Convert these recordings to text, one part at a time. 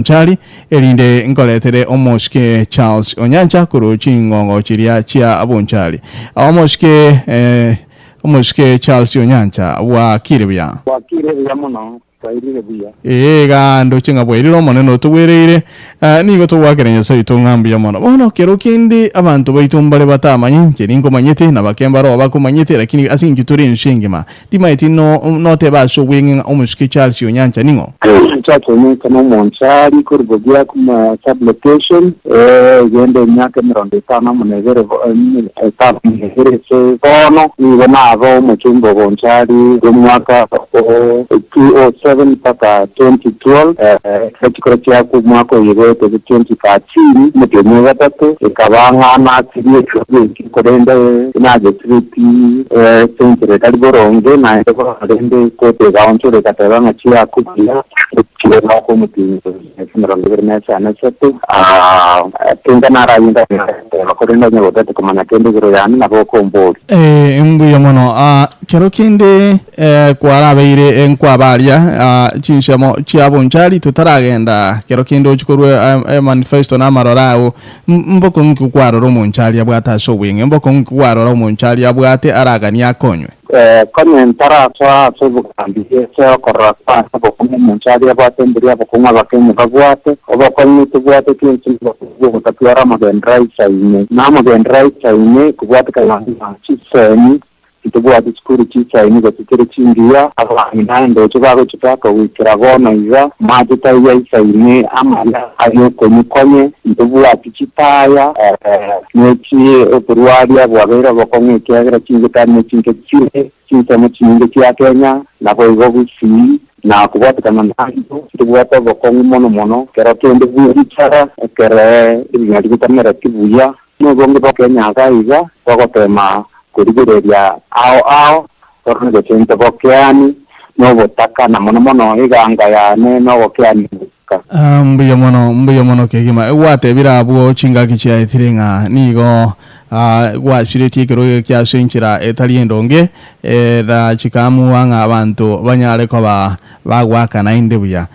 Bonchari elinde nkoletere omoshke Charles Onyancha kuruchi ngongo chiria chia Bonchari omoshke Charles Onyancha wa kirebya muno kwairire buya ga ndo chinga bweriro mono no tuwerere nigo tuwakerenya so itongambya mono kero kindi abantu baitumbale batamanyi nko manyete na bakemba ro bakumanyete lakini asingi turi nshingima timaiti no te basho winga omushike Charles Onyancha ningo chacho ni kama Bonchari kurbogia kuma sublocation yende myaka 50 munezere so kono ni nabo mu chumbo Bonchari mwaka 2007 mpaka 2012 katika yako mwaka yeyote 2013 mtenye watatu ikabanga na tirie korenda na jetriti sentre kaliboronge na eko korende kote gaoncho katara na chia kukia kile mako mtinyo sinarongere na sana setu tenga na rainda korenda nyo watatu kama na kende gero yani na boko mbori mbuya mono kero kende kwara beire enkwa balia chinshamo chia Bonchari tutaragenda kero kende ochikorwe manifesto na marorao mboko nkukwaro Bonchari abwata so winge mboko nkukwaro Bonchari abwate aragani akonywe komentara so bukambiye so korapa boko Bonchari abwate mbiri aboko mabakenya bagwate oboko tubwate kintu boko tapiara magendrai saine na magendrai saine kubwate kana chiseni kitubwa diskuru chisaini gatikere chingia abana ndo chibako chipaka wikirabona iza majita ya isaine amala ayo konye ndubwa tichipaya nechi operwali abwabera bakomwe kyagira chingitane chingitire chinsamo chinge kya Kenya na boigo busi na kubwata kama nando kubwata bakomwe mono kera kende buichara kera ibinyari bitamera kibuya no gonge bakenya gaiza bakotema kurigereria ao torne chente bokeani no botaka na mono iganga yane no bokeani mbuya mono kegima wate birabo chinga kichia etiringa nigo wa shireti kero kya shinchira etaliendonge da chikamu wanga abantu banyale ko bagwaka na indebuya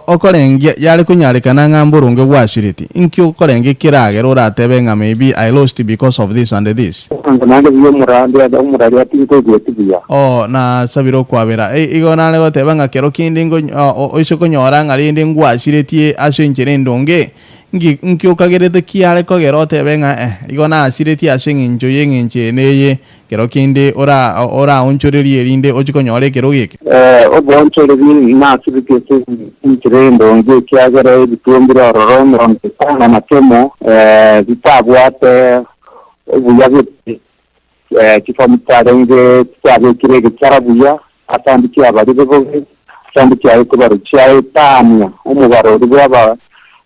okolenge yale kunyalekana ngamburunge wa shireti inki okolenge kirage roratebenga maybe I lost because of this and this nande biyo murandi atinko getibiya na sabiro kwabera igonale gotebanga kero kindi ngo oisho nyoranga linde ngwa shireti ashinchire ndonge nki okagerete kiale ko gerote benga igona asireti ashinginjo yenginche neye kero kinde ora onchoreri erinde ochikonyore kero gike obonchoreri na asireti inchirendo nge kiagere bitumbira rorondo ntana matemo bitabwate obuyabe kifamutare cyabe kirege cyarabuya atandiki abari beboge atandiki ayo kubarucyaye tamya umubaro rwaba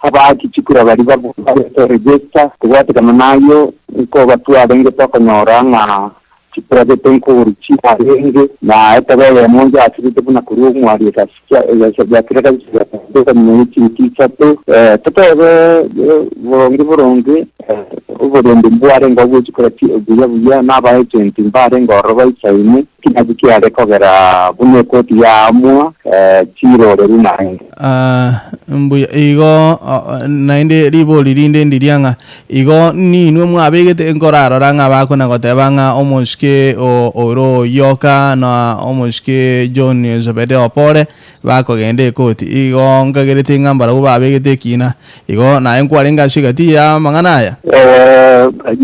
abaki chikura bari bavuga register kubwate kama nayo uko batwalenge tokonyora nka chikura betenkuru chiparenge na etabaye monja atibite buna kuri umwari kasikia ya kireka cyaka nyinyi kitsato totebe boronge uburende mbware ngo bwikora buya naba agent mbare ngo robayisaine kinaziki arekogera bunye koti ya mwa chirore runaye mbuya igo nainde ribo lirinde ndirianga igo ni nwe mwabegete ngoraro ranga bako na gotebanga omoshke oro yoka na omoshke John Zobede opore bako gende koti igo ngagerete ngambara ubabegete kina igo na enkwalenga shigati ya manganaya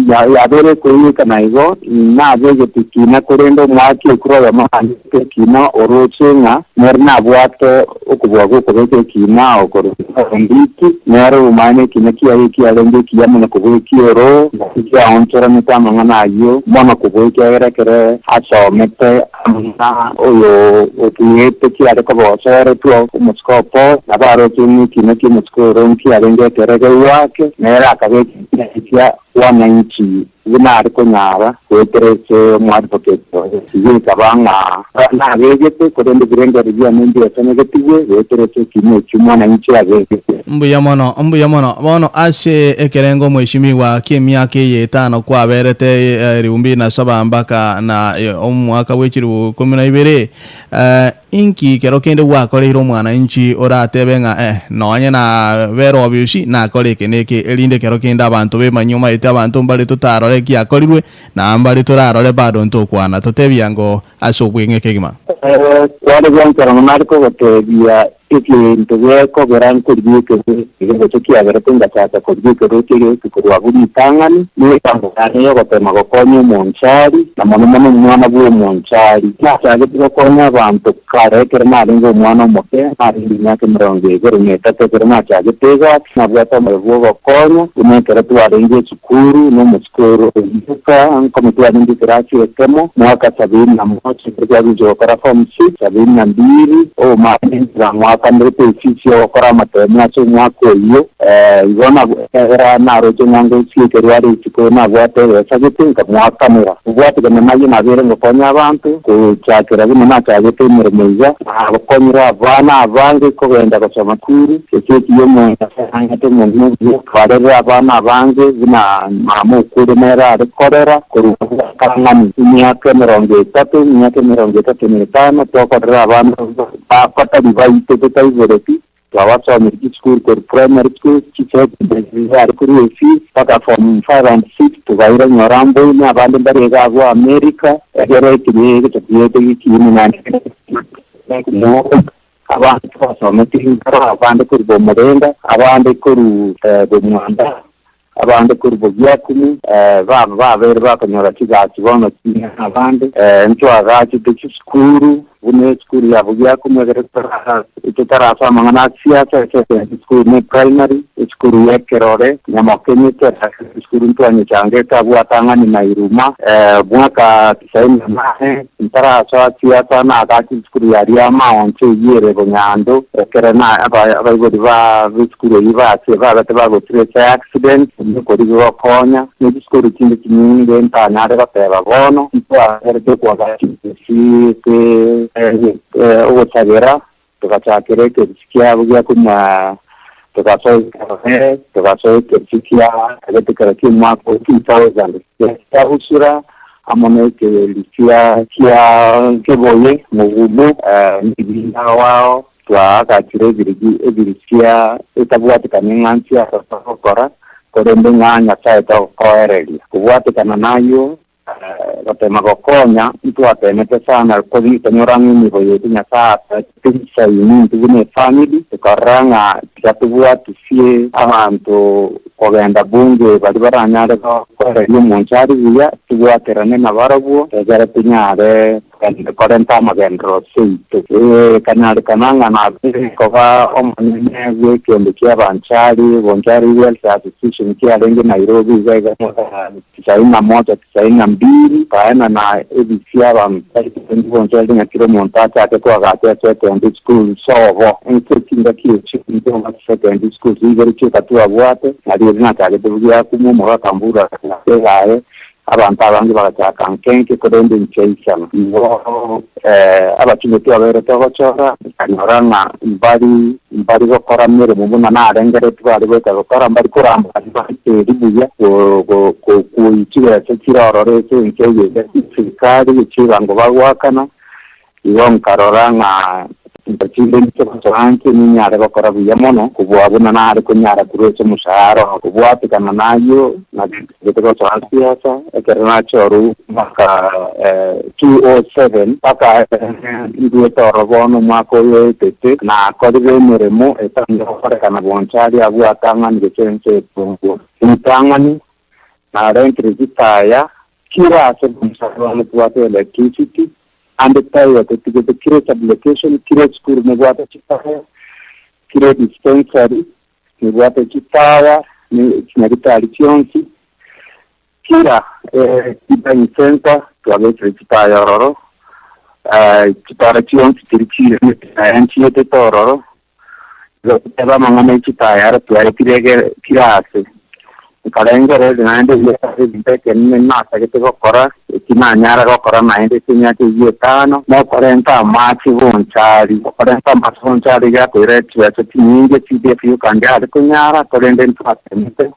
ya dore koyi kana igo na begete kina korendo mwaki kuroya mahande kina orochenga nerna bwate okubwago kobete kina okoro ndiki nero umane kina kiya lenge kiya mona kubweki oro kiya onchora mitama nganayo mona kubweki era kere aso mete amna oyo otuyete kiya de kobo sore tuo muskopo nabaro kini kina muskoro kiya lenge kere wake nera kabeki kiya wananchi vinari kunyara weterese mwadvocate zikavanga na vegete kodende virenge rivia mendi yasanegetiwe weterese kimwe mwananchi avegete mbuya mono bono ashe ekerengo mheshimiwa kimyaka yetano kwa berete riumbi na saba mpaka na omwaka w'ekiru 12 inki kero kende wakoreiro mwananchi oratebenga nonye na bero byushi na koreke neke elinde kero kende abantu be manyuma ite abantu mbali tutarore kiakorirwe na mbali turarore bado ntokwana totebiango ashobwenge kegima wale byankara mariko gotebia ikintu beko beran kurbyike ngo tukia beratenga tata kurbyike rutire kukurwa buri tangani ni kambo yo gotema gokonye Bonchari na mono mwana bwo Bonchari cyage tukonya abantu karekere maringo mwana moke ari myaka 20 metatu kerema cyage tega nabwata mu bwo gokonye umekera tuwarenge chukuru no muskuru yuka komite ya ndikirasi ekemo mwaka 71 kiryabijo kara form 6 72 o ma kandete ofisio okora matema so mwako iyo ibona era naro chenyango sikeriari chiko na bwate sagitinga mwakamera bwate kana maji nabere ngokonya abantu kuchakira bino nakagete miremeza abakonyira abana abange ko benda gusoma kuri ekeki yo mu ngate mu nzu kwarere abana abange bina mamu kuri mera rekorera kuri kangani imyaka 35 tokorera abana bakota bibaite tutaizoreti twabasoma school ko primary school kicho bizari kuri efi paka from 5 and 6 tugaira nyorambo ni abandi barega abo America egere kiri kitiyete kini nani abantu basoma tinga abandi kuri bomurenga abandi kuri bomwanda abandi kuri bogyakumi bavere bakanyora kizakibona abandi ntwa agachi school une school ya bogyakumi gerektora itara mangana siasa school ne primary school ya kerore nyamakeni tera school ntwanye change tabwa tangani na iruma mwaka 98 itara siasa na agachi school ya riama onche yere bonyando kerana abayibodi ba school yiba se ba stress accident ko rigo konya ni school kindi kinyinge ntanyare bateba bono kwa erete kwa gachi si ubutabera tukachakire kisikia bugya kuma tukasoe kisikia katika kimwako 2000 ya usura amone ke lisia keboye mugumu nibinda wao twakakire birisia etabwatikana ngantia kokora korende nganya saita koerelia kubwatikana nayo batema gokonya mtu atemete sana kodi tanyorangi ni boyetu nyasa tisa yini tugune family tukaranga tukatubua tusie abantu kogenda bunge bali baranyare ko yo Bonchari biya tugwa terane na barabuo egere pinyare kandi korenta magendro seito kanare kananga na ko ga omane we kende kia Bonchari Wealth Association kia lengi Nairobi zaiga tisaina moja tisaina mbili kaena na ebisia Bonchari na kilo montacha kwa gate secondary school sovo inkinga kichi ndio secondary school zigere chikatua bwate na kale tuvugia kumu mwa kambura na egae abantu abangi bagachaka nkenke kodende ncheisa ngo abachinde tu abere togochora kanyorana mbari gokora mere mubuna na arengere tu ari beta gokora mbari kuramba ribuya go ichira kirorore cyo nkeye sikari ichirango bagwakana iwo nkaroranga ndachinde ntsoranke ninyare gokora buya mono kubwabuna na ari kunyara kuretse mushahara kubwatikana nayo na gitego siasa ekerna choru maka 207 paka ndio torobono mwako yote na kodiwe meremo etando kana Bonchari abwatanga ngecense pungu intangani na rent register kira se Bonchari tuwate electricity and the tire to get the create application create school megwata chitaya create dispensary megwata chitaya ni chinalitari chionsi kira kibani center tuwabete chitaya roro chitara chionsi tirichire nchi yote tororo eba mangame chitaya tuwale kirege kirase kalengere naende yeke nasa kitego kora kinanyara gokora naende kinyake yetano no korenta machi Bonchari korenta machi Bonchari ya kuiretia tinyinge CDF yukande ari kunyara korende ntwatemite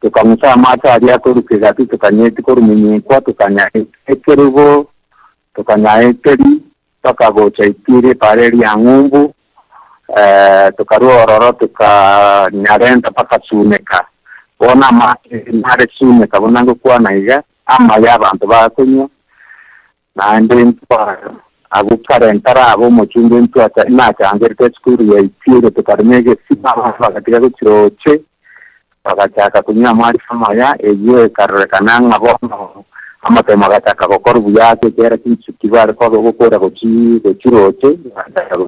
tukamusa machi ari akurukiga tukanyeti koruminyikwa tukanyaekerugo tukanyaekeri tukagocha itire pareri ya ng'umbu tukaruororo tukanyarenta paka suneka bona mare suneka bona ngukwa naiga ama y'abantu bakunywa nande ntwa agukarentara abo muchunde ntwata inacangerte skuru ya itire tukarmege sima bakatika kuchiroche bakachaka kunywa mari famaya eyo karrekananga bono amatema gataka gukora ubuyake kera kintu kibare ko gukora kuchiroche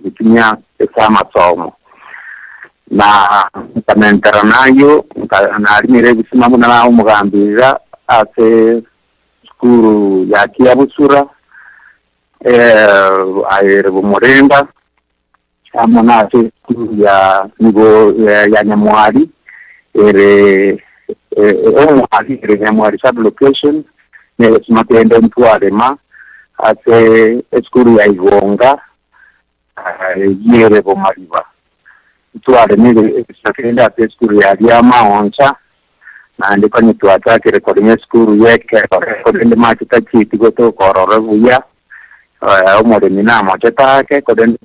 kukinya esamasomo na kamentara nayo narimire bisimamo na umugambira ate skuru ya Kiabusura ayere bumurenda amona ate skuru ya nigo ya Nyamwari Nyamwari sub location ne simatende Ntwarema ate skuru ya Igonga yere bomariba tuare nile sakenda ate skuru ya Onyancha na ndiko ni tuatake rekodi skuru yeke rekodi machi tachiti goto kororo buya omore mina mocha take kodeni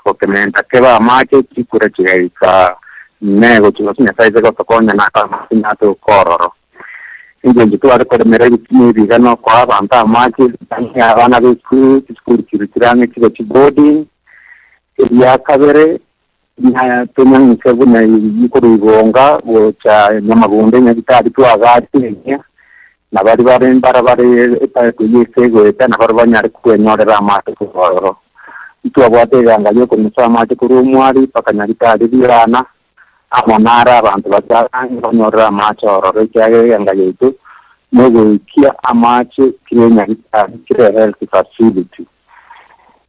ko kementa keba machi tikure chigaika nego tulonya saize goto konya na kama sinato kororo inje tuare kode mere ni bigano kwa banta machi tanya bana skuru kirikirane chibodi ya kabere na tunyang sebuna yikuru Igonga bocha Nyamagunde nyagitari twagati na bari eta kuyisego eta na banyari kwenyorera amate kuhoro itwabwate ganga yo kumisa amate kurumwari pakanyagitari birana amonara abantu bazaranga banyorera amate ororo cyage ganga yitu nogo ikia amate kinyagitari kire health facility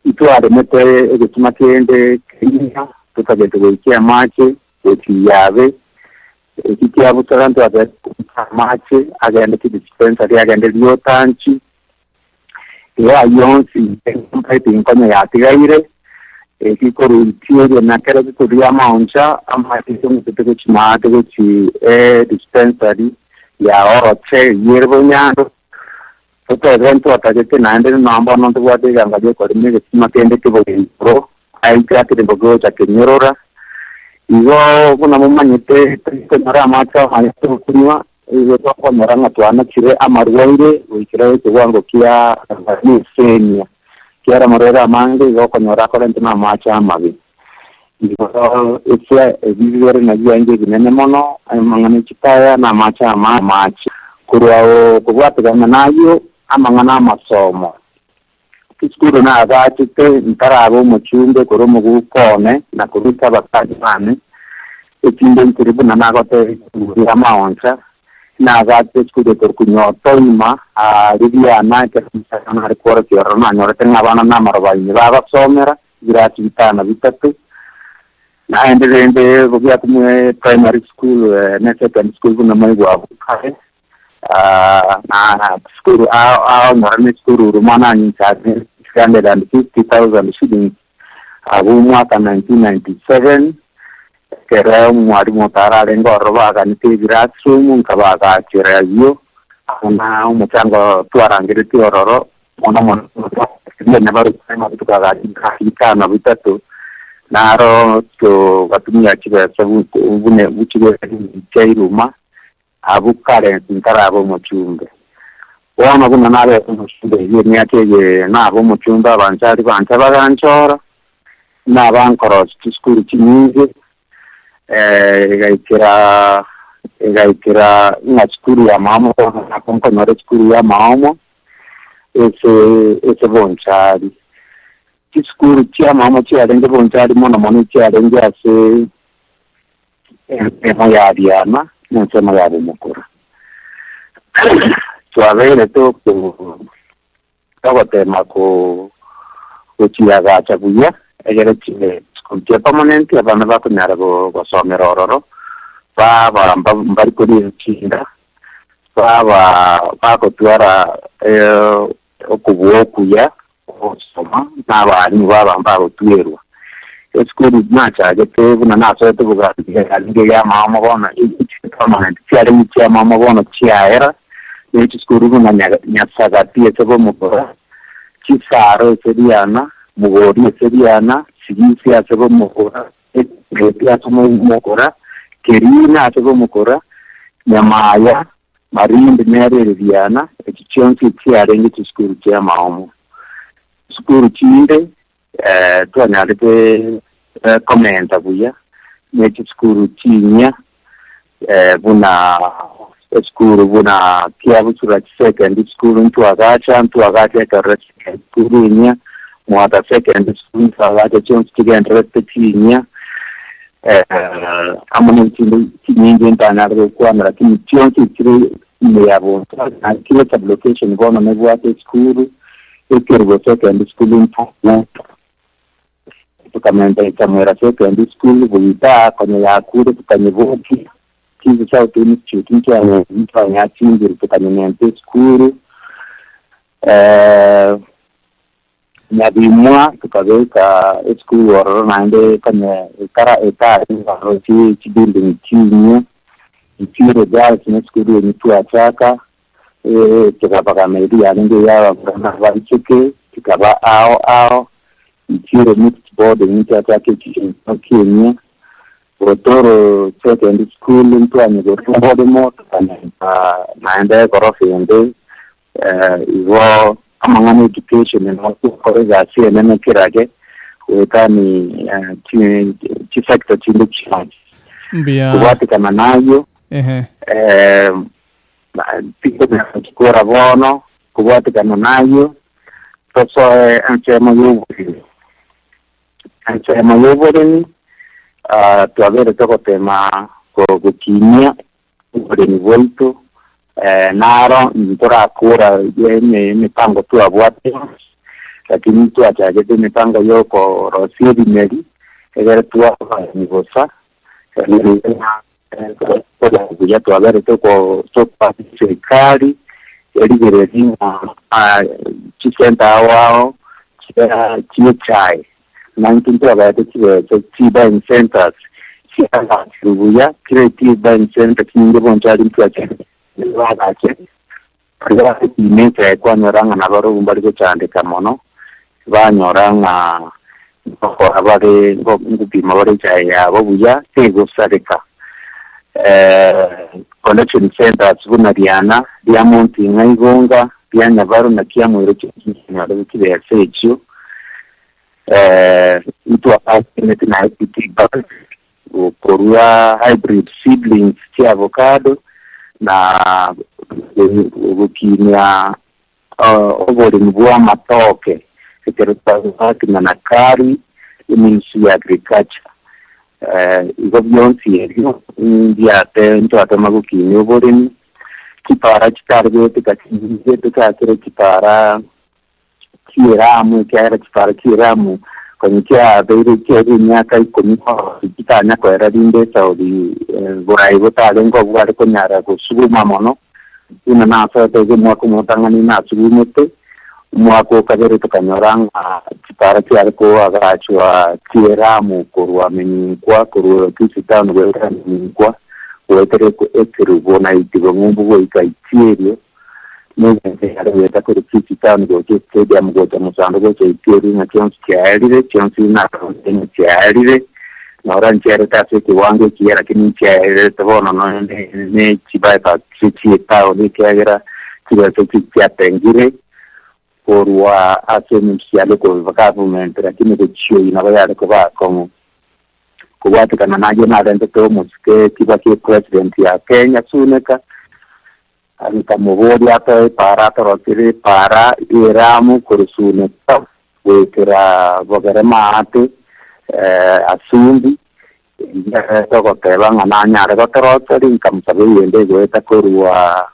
itware mete egituma kende kinya tukagenda kuikia mache kukiyabe ikiyabu taranto ade mache agenda ki dispensary agenda dio tanchi ya yonsi mpaiti nkonya ya tigaire ikikoru tiyo na kera kuria mauncha amati tumutete chimate kuchi dispensary ya oroche yerbo nyando toto evento atajete naende namba nonto wade gangaje kodime kimatende kibogiro aikate de bogoja kenyorora igo kuna mumanyete konyora amacha hayo kunywa igo konyora ngatwana kire amarwaire wikire kiwango kia ni senia kiara marera mange igo konyora kolente na amacha amabi igo ese vivere na yanje ginene mono amangane chitaya na amacha amacha kurwao kubwate nayo amangana amasomo kiskuru na agachite ntarabo muchunde koro mugukone na kubita bakaji bane ikinde nkiribu na nagote ya Onyancha na agate skuru kurkunyoto ima ribiana kesana rekora kioro na nyorete ngabana na marwaini baba somera girati bitana bitatu na endende bobya kumwe primary school na secondary school kuna maigo abukare na skuru na skuru rumana ni chade 650,000 shillings mwaka 1997 kera mwalimu tarare ngoro baga nitigira sumu nkabaga kirayo na umuchango twarangire tiororo mona ne baru kama tukaga kana bitatu naro to batumya kiba sabu ubune buchiwe chairuma abukare ntarabo muchumbe wana kuna nabe muchumbe yeni yake nabo muchumba Bonchari baganchora na bankoro skuru kinyize gaitira na skuru ya mama na konkonore skuru ya mama ese Bonchari skuru ya mama chia rende Bonchari mona chia rende ase ya diana nsema ya mukura tuavele to tema ko chiaga chabuya egere chile skultia permanente abana ba kunyara go somero ororo baba mbari kuri chinda baba bakotwara okubuokuya osoma n'abantu baba tuerwa school nachaje tebuna nasote bugatige alinge ya mama bona permanent cyari mu cya mama bona cyahera n'iki school buna nyasagati etsebo mukora kisaro seriana mugori seriana sigisi asebo mukora ya somo mukora kerina asebo mukora nyamaya marindi merere viana ekichonsi cyari n'iki school cya mama school chinde tuanyalete komenta buya n'iki school chinya buna school buna kiabusura second school ntwagacha karate school nya mwata second school ntwagacha chonsi kigendere chinya amone chinyingi ntanarwe kwamera chonsi kiri yabo kile location gona nebwate school ekirgo second school ntwagacha tukamenda ikamera second school buita kwenye yakure tukanyevoki kizi cha institute cyane mfanya chingiri tukanyemende school nyabimwa tukabeka school waro nande kanye kara eta rochi building chinya ikiro ja kine school yenye tuachaka tukapaka medi yalinge ya baricheke tukaba ao ikiro mixed board nitachake Kenya Otoro second school ntwanye gotumode moto naenda korofende iwo amangana education n'amakuru koreza CNN kirage wekani chi sector chinde chanje mbia kubati kama nayo piko na kora bono kubati kama nayo so ansema yobore tuavere toko tema kukinia ni volto naro ntora kura yene mipango tu abwate lakini tu achaje tu mipango yoko rosiri meri egere tu ni bosa ni ya tuavere toko sopa serikali eligere dinga chisenta wao chai 19 about buying centers. She has a creative buying center in the Bonchari project. Imete kwa nyoranga na baro umbariko chande kamono. Ba nyoranga ko abare ngupima bare chaya babuya tego sareka. Collection centers bunariana diamond ngaigonga byanya baro na kiamwero cy'kinyana bikire secho. Itu apatimenti na IPT bus ukorua hybrid seedlings cha avocado na ukinya obori mbua matoke sekerutazaki na nakari Ministry of Agriculture igo byonsi ebyo ndia tento atamagukinye obori kipara kitarwe tukakire kipara kiramu kyara kipara kiramu kwenye kia beire kia miaka 10 kitanya kwa radinde saudi buraibo talengo bware ko nyara ko suguma mono ina na sa tege mwako motangani na sugumete mwako kagere tukanyoranga kipara kia ko agachwa kiramu korwa menyikwa korwa kisitano bwera menyikwa wetere ko ekiru bona itigo ngumbu go ikaitierio nende arweta ko kisitano go stadium go tamusando go itieri na chonsi na chiarire na oranjere tase kiwango kiera kini chiarire tobono no ne chibaita chieta ni kiagera kibato chiatengire porwa asemusiale ko government lakini ko chio inabaya ko ba como kuwatu kana naje na rende to muske kibaki president ya Kenya suneka alikamubodi hata para torotire para iramu kurusune wekera bogere maate asumbi ya toko teba ngana re torotire kamsabe yende goeta korwa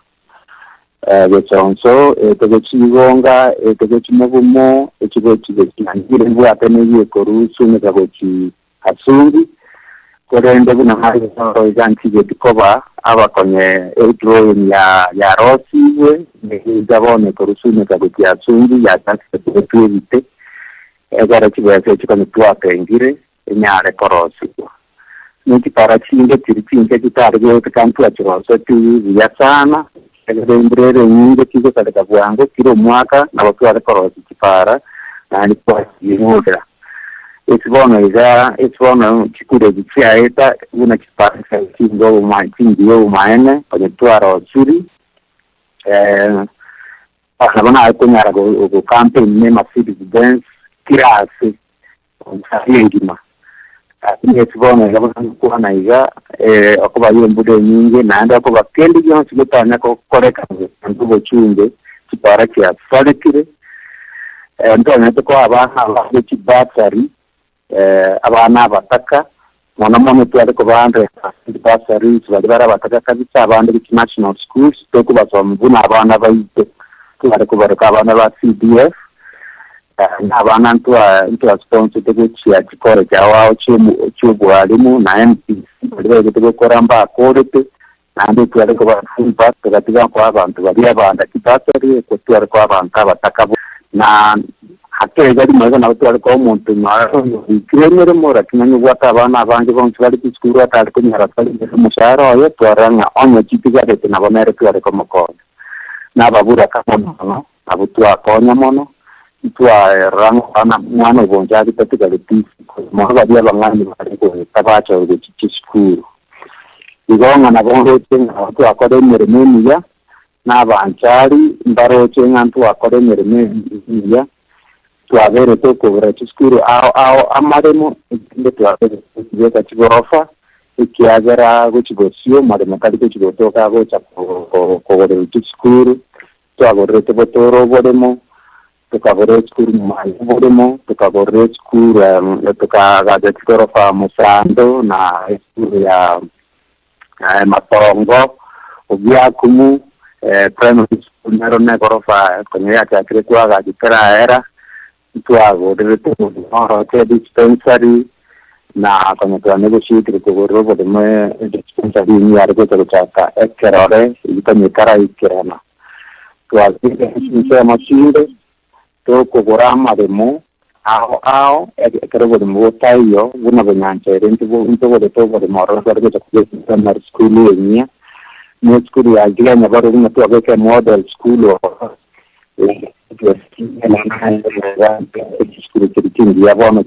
gechonso etegechigonga etegechimugumo ekigo kigekingire bwate nebiye korusune kagochi asumbi Korende kuna mali soro ijanti getikoba aba kwenye drawing ya Rosiwe nigabone korusune kabutia sungi ya taksi kutuwite egara kibese chikoni tuwake ngire nyare korosi niki parachinge tirichinge kitarge kantu achirose tu ya sana egere nyinge kiko katika bwango kilo mwaka na watu wale korosi kipara na ni kwa yimoda It's chikure jichaeta una kipara kingo umantindio umaene kwenye tuaro suri akabona akunyara go campaign ne Mercedes Benz kirasi ngima It's yabona na iga akuba yembude nyingi na anda akuba kendi yonse gutanya ko koreka ngo chunge kipara kya sadekire ndone ko abana bakibasari abana bataka mwana twari ko bande basari tubara bataka kabisa abandi international schools to kubasoma buna abana bayite twari ko baraka abana ba CDF abana ntwa sponsor de chia chikore chawa chubu alimu na MP bari ko koramba akorete nandi twari ko bafunza katika kwa abantu bari abanda kipasari ko twari ko abantu bataka na hake gari maza na watu walikuwa umuntu mara kiremere mora kinanyo wata abana abanje bonse bari kuskuru atari kunyara kali mushara yo twaranga onyo kipigare na bonere tware ko moko na babura kamono abutu akonya mono twa rango ana mwana Bonchari katika leti mwa dia bangani bari ko tabacho de chiskuru igonga na bongo tena watu akode meremeni ya na Bonchari mbaro tena ntu akode meremeni ya tuavere toko vrachukuru ao amaremo inde tuavere yeka chigorofa ikiagera gochigosio maremo kali gochigotoka gocha kogore chukuru tuavere tebotoro bodemo tukavere chukuru mai bodemo tukavere chukuru tukaga chigorofa musando na chukuru ya matongo obyakumu primary school narone gorofa kwenye yake akirekuwa gajikera era tuago debe to dispensary na kwenye kwa negotiate ko robo de me dispensary ni argo to chaka ekerore ikanye kara ikerana to azike machinde to ko gorama de mo ao ekero de mo tayo una Onyancha rente bo de to de moro to de primary school enia no school ya gila na baro na to ke model school ya bono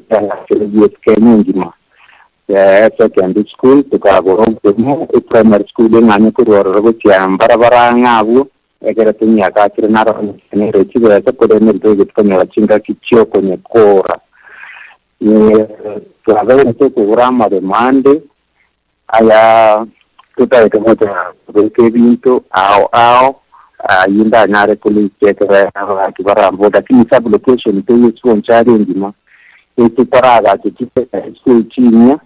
secondary school tukagoro mu primary school ngani kuroro barabara ngabu egera tinya ka kirnara ne rechiwe ta kode ne doge tukanya chinga kichio kwenye kora ni tukagoro tukugurama de mande aya tutaita moja vinto ao yinda nyare kuli chekere akibara mboda kini sub location to use Bonchari ndima eti paraga chipe school chinya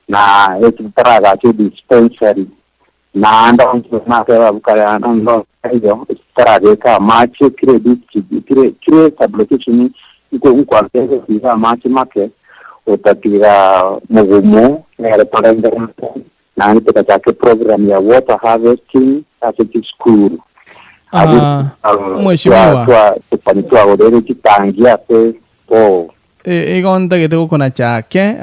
na eti paraga chi dispensary na anda na kwa bukaya ndo hiyo paraga ka machi credit kire sub location iko kwa kwa machi make utatira mugumo na paranga na nitaka program ya water harvesting at school mheshimiwa tupanitua odere kitangia pe po igonda gete kuna chake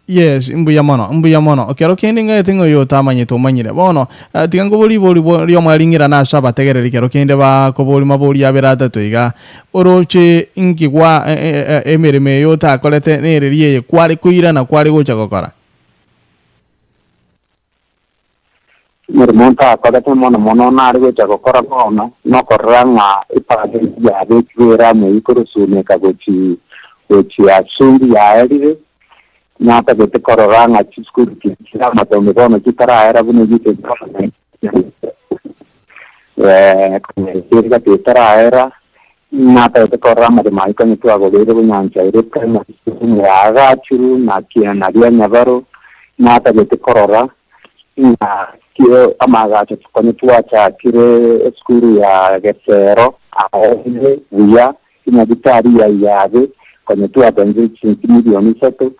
yes mbuya mono okero kende nga tingo yo tamanye to manyire bono tigango boli yo malingira na saba tegereri kero kende ba ko boli maboli aberata toiga oroche ingigwa emereme yo ta kolete nereriye kwali kuira na kwali gocha kokora Mermonta kada mono na argo chako kora bono no koranga ipade ya bekira me ikorosune kagochi asumbi ya erire na ta bete koranga chiskuru kira matome bono kitara era bune jite kwenye kitara era na ta bete korama de maika ni tu agobere Onyancha ire kana ya gachuru na kia na dia nyabaro na ta bete korora na kio amaga tukoni tuacha kire skuru ya Gesero aone uya ina bitari ya yave kwenye tuwa benzi milioni 7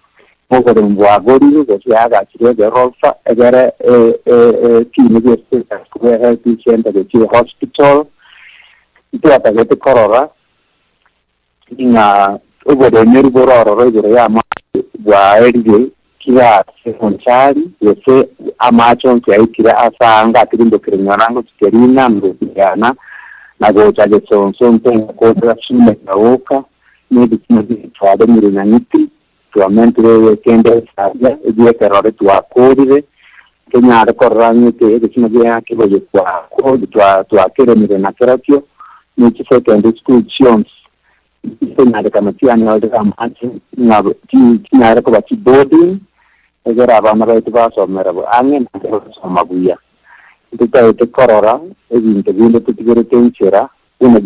mugore mbwagori gociaga kirege rofa egere kini gese kuwe health center ge hospital itwatagete korora inga ubode neri bororo igoro ya ma bwa erige kira Bonchari yese amacho ntiyaikira asanga tirindo kirinyanango tikerina ndokigana nagocha gesonso ntenga kodra shime kaoka maybe twade mirina niti tuamente kende sabia edie terrore tuakorire kenyare korrangi te ekimage yake boye kwa twa kere mirina keratio ni secondary school chions kenyare kama tiani alde kama ngabo tinyare ko bachi boarding egera abana baitu basomera bo angen basoma buya nditaite korora ebintu binde tutigere tenchera una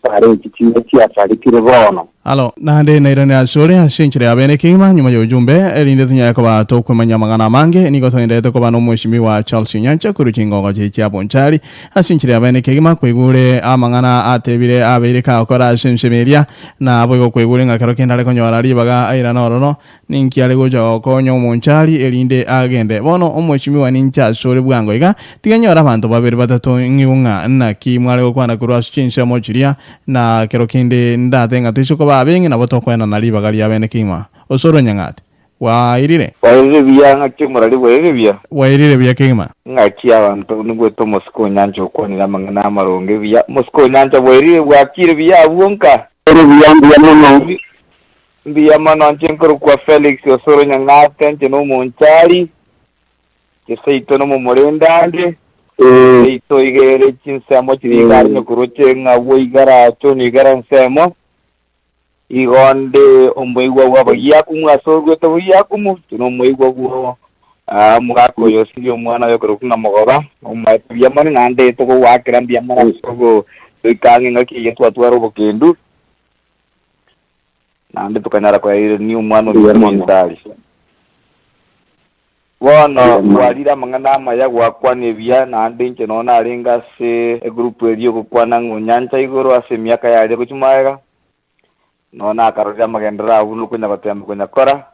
pare kichiwe chiasari kirebono. Alo, nahande nairane asore asinchire abene kima nyuma y'ujumbe elinde tunya kwa tokwe manyamagana mange niko twende ko no mweshimiwa Charles Onyancha kurukingo cya Bonchari asinchire abene kima kwigure amangana atebire abere ka okora asinchemeria na abo kwigure ngakaro kendale konyora libaga aira norono ninkiale gojo konyo Bonchari elinde agende bono omweshimiwa nincha asore bwango iga tiganyora abantu babiri batatu ngiunga na kimwale kwana kurwa chinsha mochiria na kero kinde ndatenga twishuko babenge na botokwena na libaga lya bene kima osoro nyangate wairire bya ngakimura wairire bya kima ngaki abantu nubwo to Moscow Onyancha ukonira mangana amaronge bya Moscow Onyancha wairire bwakire bya bunka bya mano nchenkoro kwa Felix osoro nyangate nteno Bonchari keseito no murendande ito igere chinsamo chirigarnyo kuroche ngawo igara choni igara nsemo igonde omweigwa wabayakumu asorwe to yakumu no omweigwa gwo mugako yosiri omwana yo kurukunga mogoba omapya mani nande to go wakira mbya mara sogo ikange ngaki yetu atwaro bokendu nande tukanyara kwa ile ni omwana ndali Bueno, walira mangana maya gwakwane bya nande nche nona arenga se group elio kukwana Onyancha igoro ase miaka yaje kuchumaega nona akaroja magendera ulu kunya batemba kunya kora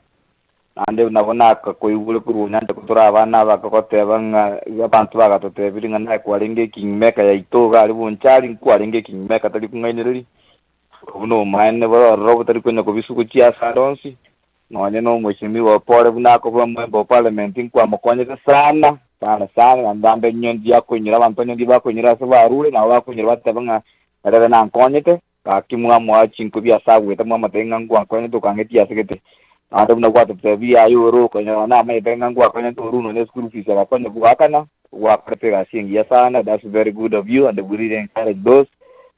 nande nabona akakoyubule kuru Onyancha kutura abana bakakotebanga abantu bagatotebira ngana kwaringe kingmeka ya itoga ali Bonchari kwaringe kingmeka tali kungainiriri uno maene baro robo tali kunya kubisuku chia sadonsi none no mweshimiwa pole bunako kwa mwembo parliament kwa mkonye sana ndambe nyondi yako nyira abantu nyondi bako nyira sabarule na bako nyira batabanga rera na nkonyete akimwa mwa chinko bya sagwe tamwa matenga ngwa nkonyete tukangeti yasekete ande buna kwa tebia yoro konya na maitenga ngwa konyete runo ne school fees ya konya bukana wa prepare singi sana. That's very good of you, and we really encourage those,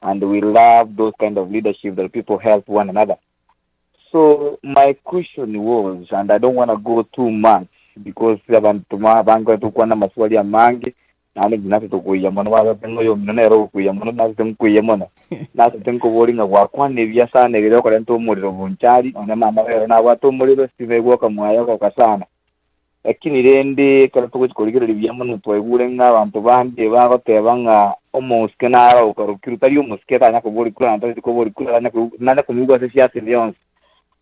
and we love those kind of leadership that people help one another. So my question was, and I don't want to go too much because abantu bango tukwana maswali ya mange nane ginate tukuya mano wa pengo yo minero kuya mano na tenkuya mano na tenko bolinga wa kwane bya sana gero kwa nto muliro Bonchari ona mama na watu muliro sive gwa kamwaya kwa sana lakini rende kala tukulikira bya mano twegure nga abantu bande bago tebanga omuske nara ukarukirutari omuske tanya ko boli kula ntari ko boli kula nanya kumugwa se siasa leons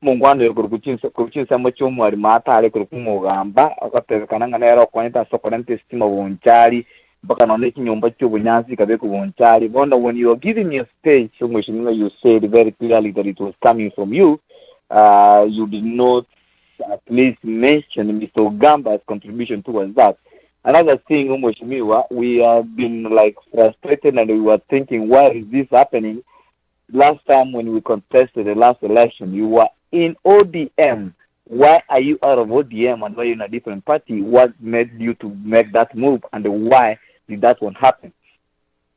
mungwano yo kuruchinsa mocho mwari mata ale kurumugamba akatekana nganero kwanyita sokorente stima Bonchari baka none kinyomba cyo bunyansi kabe ku Bonchari bonda. When you are giving me a speech, you said very clearly that it was coming from you. You did not at least mention Mr. Ogamba's contribution towards that. Another thing, we have been like frustrated and we were thinking, why is this happening? Last time when we contested the last election, you were in ODM. Why are you out of ODM and why you're in a different party? What made you to make that move, and why did that one happen?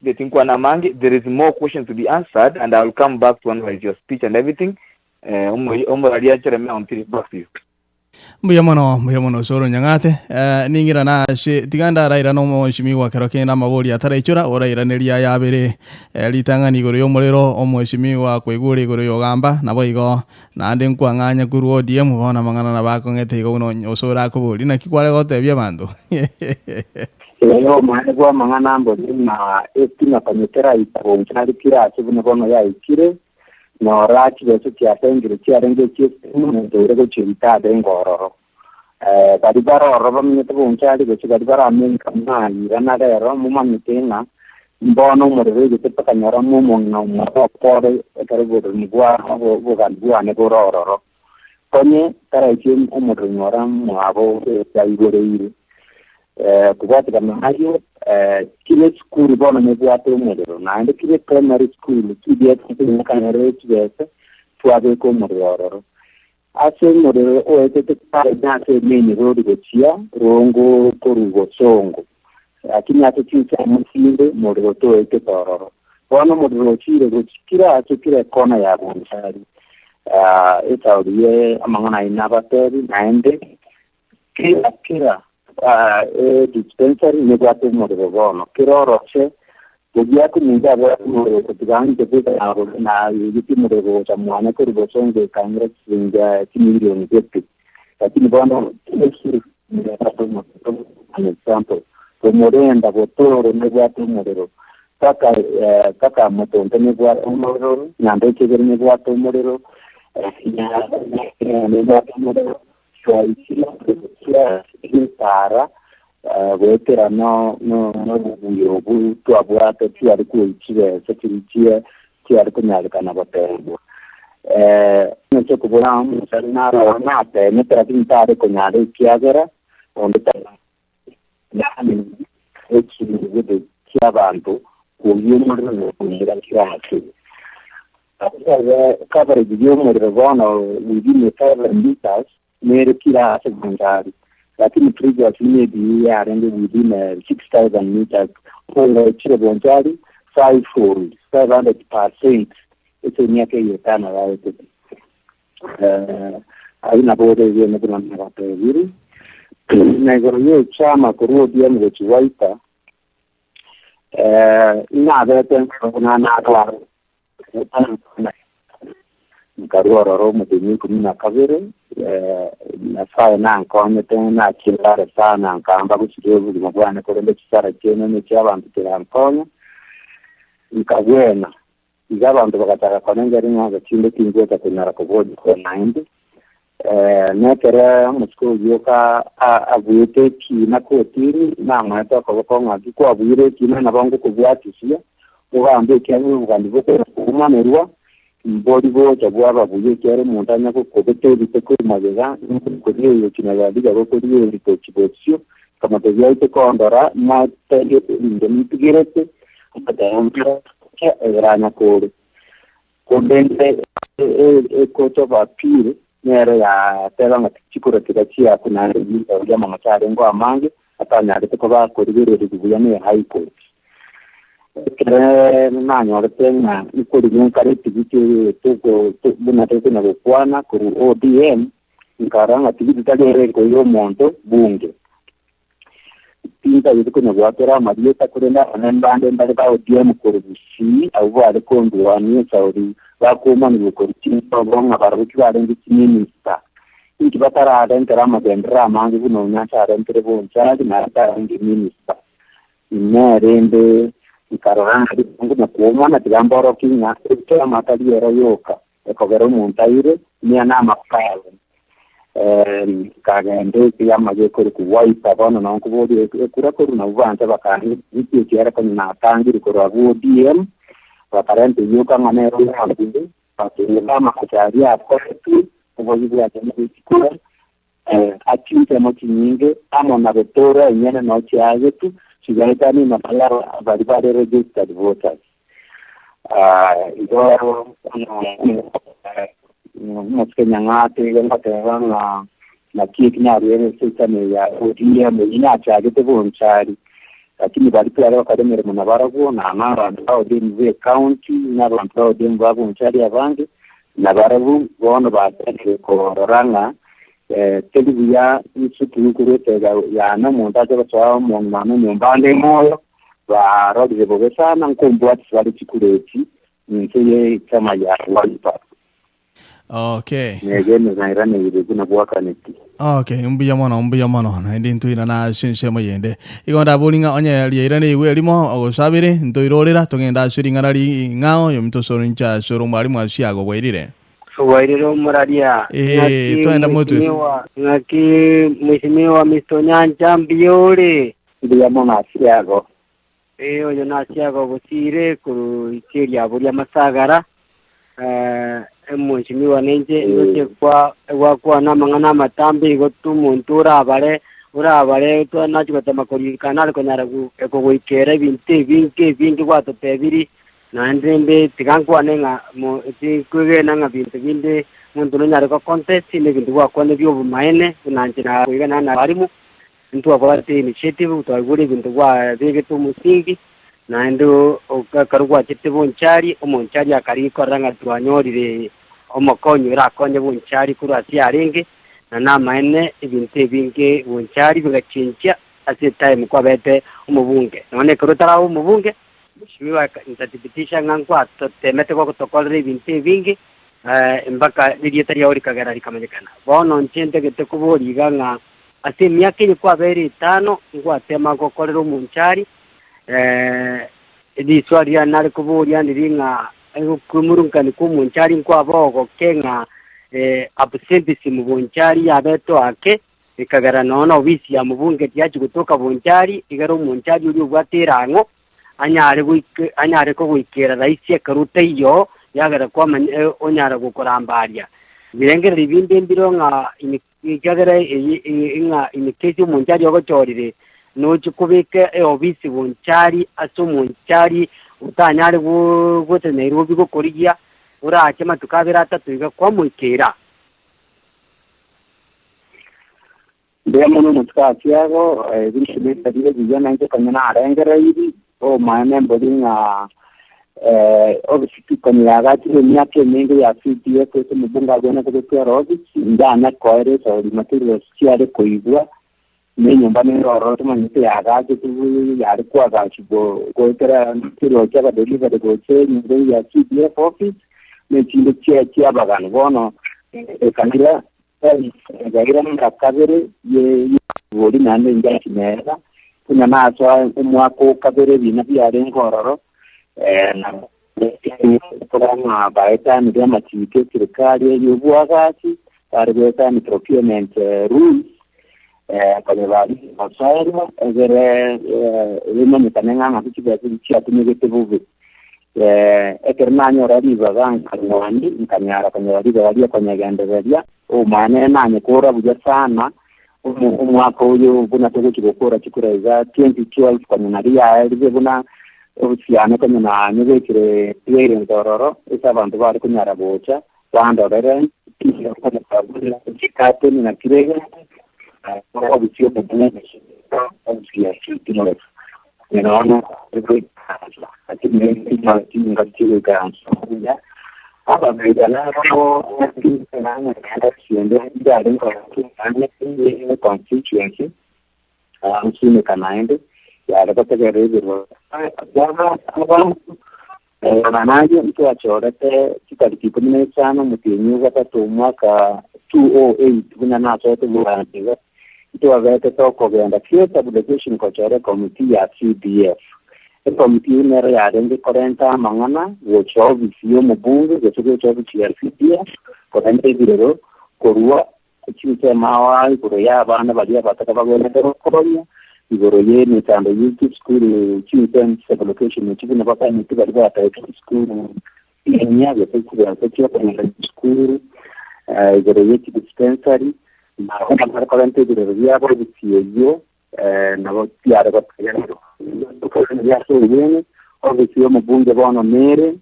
There is more questions to be answered, and I'll come back to analyze your speech and everything. Back to you. Mbuyamono soro nyangate ningira na tiganda raira no mweshimiwa keroke na mabori ataraichura oraira neria yabere litangani igoro yomorero omweshimiwa kwegure igoro yogamba nabo igo na ande nkwanganya kuru ODM bona mangana na bako ngete igo no osora kuburi na kikwale gotebya bantu yo mane kwa mangana mbo na estima panyetera Bonchari kira asibune bono ya ikire no rachi de ti atengere ti arenge ti no dore go cinta de ngororo kadibara roba minete Bonchari go kadibara amen kamani rana de ro muma mitena mbono murebe de pakanyara mumo no mo pore kare go ni gwa go gan gwa ne go roro konye tara chim umur nyora mo abo dai go reire kubati kama hayo kile school bona ne gwa to modero na ande kile primary school kibia kitu kana reach bese tuabe ko modero ase modero o ete pare na se meni rodi go chia rongo korugo songo akini ate tinsa musinde modero to ete tororo bona modero chire go kira ate kire kona ya Bonchari eta odiye amangana inabateri naende kira dispensary ne gwato modero bono kiro roche Dia aku muda buat ketegangan jadi na itu modero jamwana ko ribosong de Congress hingga 1 million gitu. Tapi ni bono sih an example. Kemudian da botoro ne gwato modero. Kaka moto ne gwato modero, nyande ke ne gwato modero. Ne gwato modero. So isi para wetera no buyo bu to abwate ti ari ku ichire security ti ari kunyali kana batembo no se ko bona na na te ne tra pintare kunyali kiagera onde ta yani echi de kiabantu ku yumo no kunyira kiasi coverage yumo de bono within the 7 meters mere kila se Bonchari lakini previously maybe around within 6,000 meters for chile Bonchari 5-fold 700%. It's a niake yetana right aina bode yene kuna ngate viri na goroyo chama kuruo diam go chiwaita ina bete kuna na kwa Nkarua romo de kumina kavere na sai na nkonye tena kilare sana nkamba kuchirevu mabwana korende kisara kene ne cyabantu tirankonye ikagwena igabantu bakataka konenge ringa gachinde kingota kunyara kubodi ko 90 nekere musko yoka abuyete kina kotiri na mata ko konga ko abuyire kina na bangu kubwatisia ugambe kyanyu ugambe ko kumanerwa body go chabwa babuye kere montanya ko kobete biteko magega ko diyo kinaga diga ko diyo biteko kama teyaite ko andora na tele ndemi tigirete kata ampra ke erana ko dente ko to ba pire nere ya tela matikura tikachia kuna ngi ya mama chare ngo amange atanya ko ba ko diyo dibuya ne high court kere nanyo tena iko dinkare tigiti to buna tete na bwana ku ODM nkaranga tigiti tagere ko yo monto bunge pinta yuko na gwatera marieta kurenda anembande mbale ka ODM ko rusi au wale ko ndwani sauri bakoma ni ko tinto bonga baruki wale ndi minister iki batara adentera magendra mangi kuno Onyancha adentere Bonchari na ta ndi minister inerende ikarorana ndikungu na kuomana tigamboro kinya ekya matali era yoka ekogero muntaire ni ana mafala kagende ya maje ko kuwaita bana na kubodi ekura ko na uvanta bakani iki kiara ko na tangiri ko rabu DM bakarente yoka manero ya mbinde patile kama kucharia kwa tu kubozi ya tena ikura atinta moti nyinge ama na doctora nyene no chiaje tu sigaitani na palabra validar registered voters igual mosqueña ngate ngate na kiknya rere sitani ya odia mena chaje te Bonchari lakini bali pia wakademere munabarago na mara ndao demwe county na ndao demwa Bonchari abange na barabu bono bateke ko ranga televia institute kurete ya na monta de kwa mwana nyumbani moyo wa rodi bogesa nkombwa tsali chikureti ntiye kama ya walipa okay ngene zairane ile kuna bwaka neti Okay, mbuya mono na ndi ntuina na shenshemo yende igonda bolinga onye liirane iwe limo ogosabire ntoirorera tugenda shiringa rali ngao yomito sorincha shoro mwalimu ashiago bwerire Wairiro muraria twenda moto ngaki mheshimiwa Mr. Onyancha mbiore ndiye mona asiago oyo nasiago gusire ku ikiria buria masagara mheshimiwa nenje nje kwa na mangana matambi gotu muntu urabare twanachigota makorikana ariko nyaragu ekogwikera binti vingi gwatotebiri na ndembe tigankwane nga mo tikwegena nga bintu binde muntu nyariko contest ne bintu gwakwane byo bumaene kunanjira kwegana na barimu ntu akwate initiative utagure bintu gwa bigetu musingi na ndo akarugwa chite Bonchari Bonchari akariko ranga twanyorire omokonyo rakonye Bonchari kuri asiarenge na namaene ibintu binge Bonchari bigachinja ase time kwa bete umubunge none kurutara umubunge shimiwa ntathibitisha ngangwa temete kwa kutokolera ibintu binge mpaka lilieta ya orikagara likamanyikana bono nchente gete kuburiga nga ase myaka ile kwa beri 5 ngwa tema gukorera Bonchari di swali ya nari kuburia ndiringa kumurungani ku Bonchari kwa bogo kenga absentisi mu Bonchari abeto ake ikagara nona obisi ya mubunge tyaje kutoka Bonchari igaro Bonchari uri ubwaterango anyare ko gwikera raisi akaruta iyo yagara kwa onyara gukorambaria birengera ibindi mbironga ikagara inga inikezi Bonchari ogochorire no chukubike obisi Bonchari aso Bonchari utanyare gote Nairobi go korigia urache matukabira atatu igakwa mwikera ndiye muno mutkatiago bishime tadire bijana nje kanyana arengera iri o maana mbodinga obisiki kanyara tire myake mingi ya CDF ko mubunga gona ko robi ndana koere so material siare koigwa nyumba ni oro tumanyite yagaje tu yari kwa gachibo goitera tiro cyaba deliver go change ya CDF office n'ikindi cya bagano bono kanira gaira ngakabere ye bori nane njaki neza kuna naso umwako kabere bina byare ngororo na programa baita ni ya matike serikali y'ubwagachi aribeta ni procurement rules kwenye bali masairo ezere limoni kanenga ngapichiga chiya tumegete bubu ekernanyo radiva ganga mwandi nkanyara kwenye radiva walia kwenye gandevelia o mane nanye kora buja sana umwaka uyo buna togo chikokora chikureza 2012 kwenye naria elize buna usiane kwenye na nyegekire twere ntororo esa bantu bari kunyara bocha bandorere kwenye kabula chikate na kirega obviously you know I think maybe my team got to go so aba bidala ro na siende ndani kwa ni constituency msini kanaende ya rapata rezo manaje mtu achorete kitalipimene sana mtinyuza tatu mwaka 208 kuna na sote mwandiga ito avete toko genda fiesta delegation ko chore committee ya CDF committee nere ya rende 40 mangana wo chovi sio mubunge getugo chovi ya CDF ko rende birero korua kuchite mawa ko ya bana badia bataka bagone koronya igoro ye ni tando YouTube school chiten location ni chibina baba ni tiba diba ta school nya ge kuwa kwa school igoro ye dispensary na una corrente de via por yo na tiare ko yero ko ya so bien obvio mbunge bono mere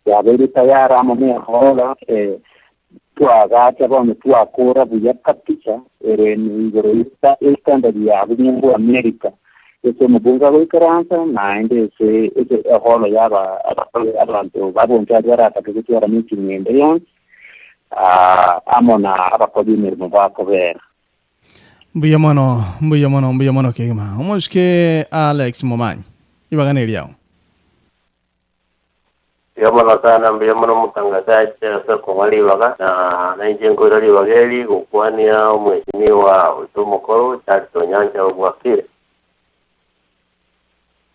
ya veri tayara mame hola tua gata bono tua cora buya kapticha ni goroista standard ya bungu America eso mbunga go karanza na ende se hola ya ba abantu babonchari barata ke tiara miti ngende amona abakodini mubako vera mbuya mono kegima omoshke Alex Momanyi ibagane liao Yamana sana mbiyamana mutangazaji sasa kumali waga na njengo rali wageli kukwani ya mheshimiwa utumokoro tatu Onyancha ubwakire.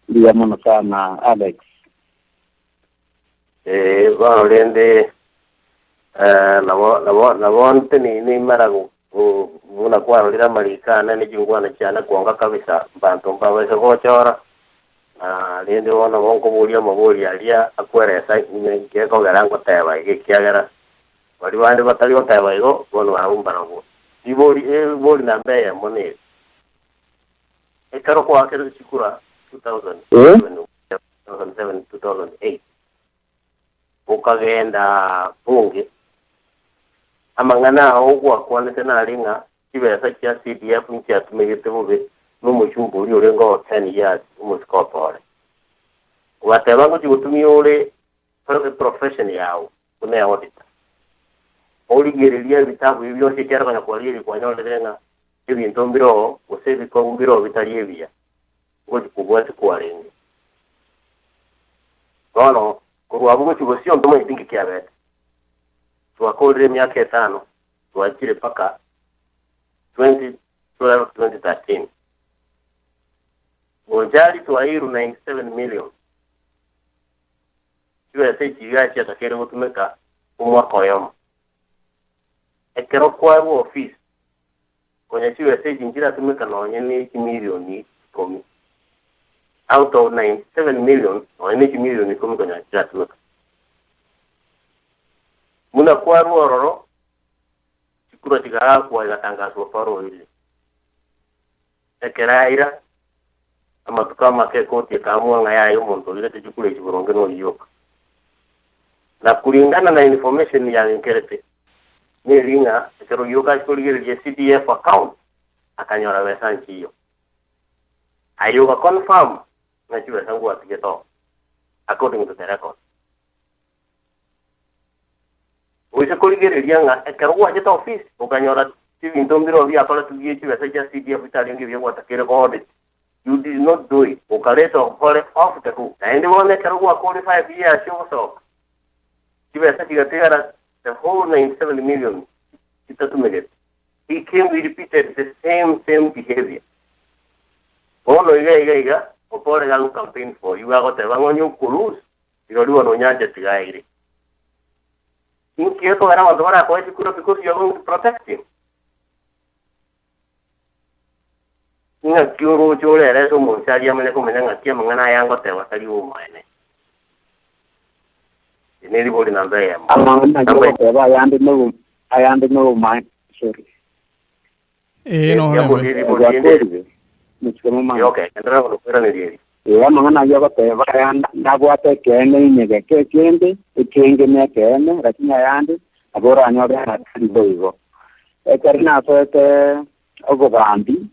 Mbiyamana sana Alex. Bano lende nabonte ni mara una kwa lira malikana ni jingwana cyane kuonga kabisa bantu mbaweze gochora lende wona wonko bulia mabuli alia akweresa nyenge ko garango teba ikiagera wali wandi batali oteba igo bono arumba nabo iboli nambe ya mone ekaro kwa kero sikura 2008 ukagenda bunge amangana ogwa kwanete na linga kibesa kya CDF ncha tumegete bube n'umuchumbu uri orengo 10 years umuskopore wateba ngo gutumiyore profession yawoune auditor oligerelia bitabu ibyo cyera kana kwaliri kwanyole renga ibintu mbiro usebi ko mbiro bitaliebia ngo kubwate kwarenga kono kurwabugo kibosio ndomo itingi kyabete tuwakodre miaka 5 tuachire paka 2013 Bonchari tuwairu 97 million kiwa kigachi atakere gutumeka umwaka oyoma ekero kwa office kwenye kiwa njira tumeka nonye ni milioni 10 out of 97 million nonye ni milioni 10 kwenye njira tumeka muna kwa ruororo sikura tigara kwa igatangazo paro ile ekeraira ama tukama ke koti kamwa ngaya yo muntu ile tujukule kiboronge no yoka na kulingana na information ya nkerete ni linga ekero yoka kuligere je CDF account akanyora besanchi hiyo ayoga confirm na chiwe sangu atigeto according to the record Uise kuligere lianga ekero wa jeta office ukanyora TV ndombiro vya pala tugie chiwe saja CDF italingi vya watakere audit you did not do it ukaleta pole off the hook and one ekero wa 45 years so chiwe saja tigara the whole 97 million itatumege he came we repeated the same behavior ono iga opore ga campaign for you are gote bangonyo kulus irodiwa no Onyancha tigaire inquieto era cuando ahora puede seguro because you are going to protect him inga kioro chole era eso Bonchari amene komena ngatia mangana yango te watali umaene ineri boli nambe ya amangana yo te ba ayande no mai sorry no no okay entra lo era ne dieri amangana yo te ba ayanda ndabwate kene nyege kende ikenge ne kene lakini ayande agora anyore na tibo ekarina sote ogobandi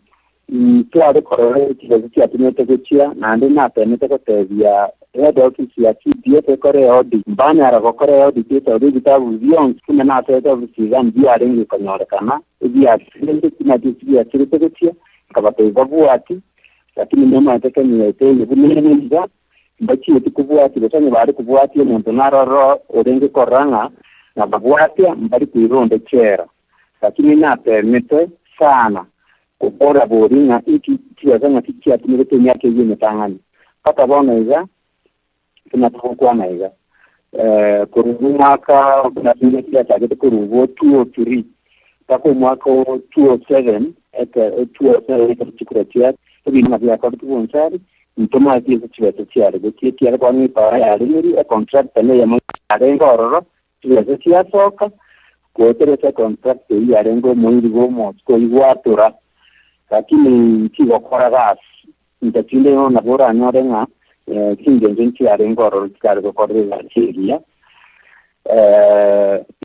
tuade korore kiasi atumete kuchia na ndi na penete kotebia head office ya CDF kore audit bana ra kore audit to ri bitabu vion kuna na sote office gan dia ringi konyore kana dia sinde kuna dia kirite kuchia kabate babuati lakini mama ataka niete nibumeneza bachi etikubuati betanye bari kubuati muntu naroro orenge koranga na babuati mbari kuironde chera lakini na penete sana kupora boringa iki kiazanga kikia tumete nyake yene tangani pata boneza tunatakuwa naiga kurubu mwaka na tungetia target kurubu 203 tako mwaka 207 eka 207 chikuratia hivi na vya kwa Bonchari mtoma ati chiwete chiare gotie tiare kwa ni para ya rimiri contract ne ya marengo ororo chiwete chia soka kuotereza contract ya rengo mwili gomo ko igwatura lakini kigo kora gas ntakinde no nabora nyorenga kingenzi ya rengo ororo kare ko korera chiria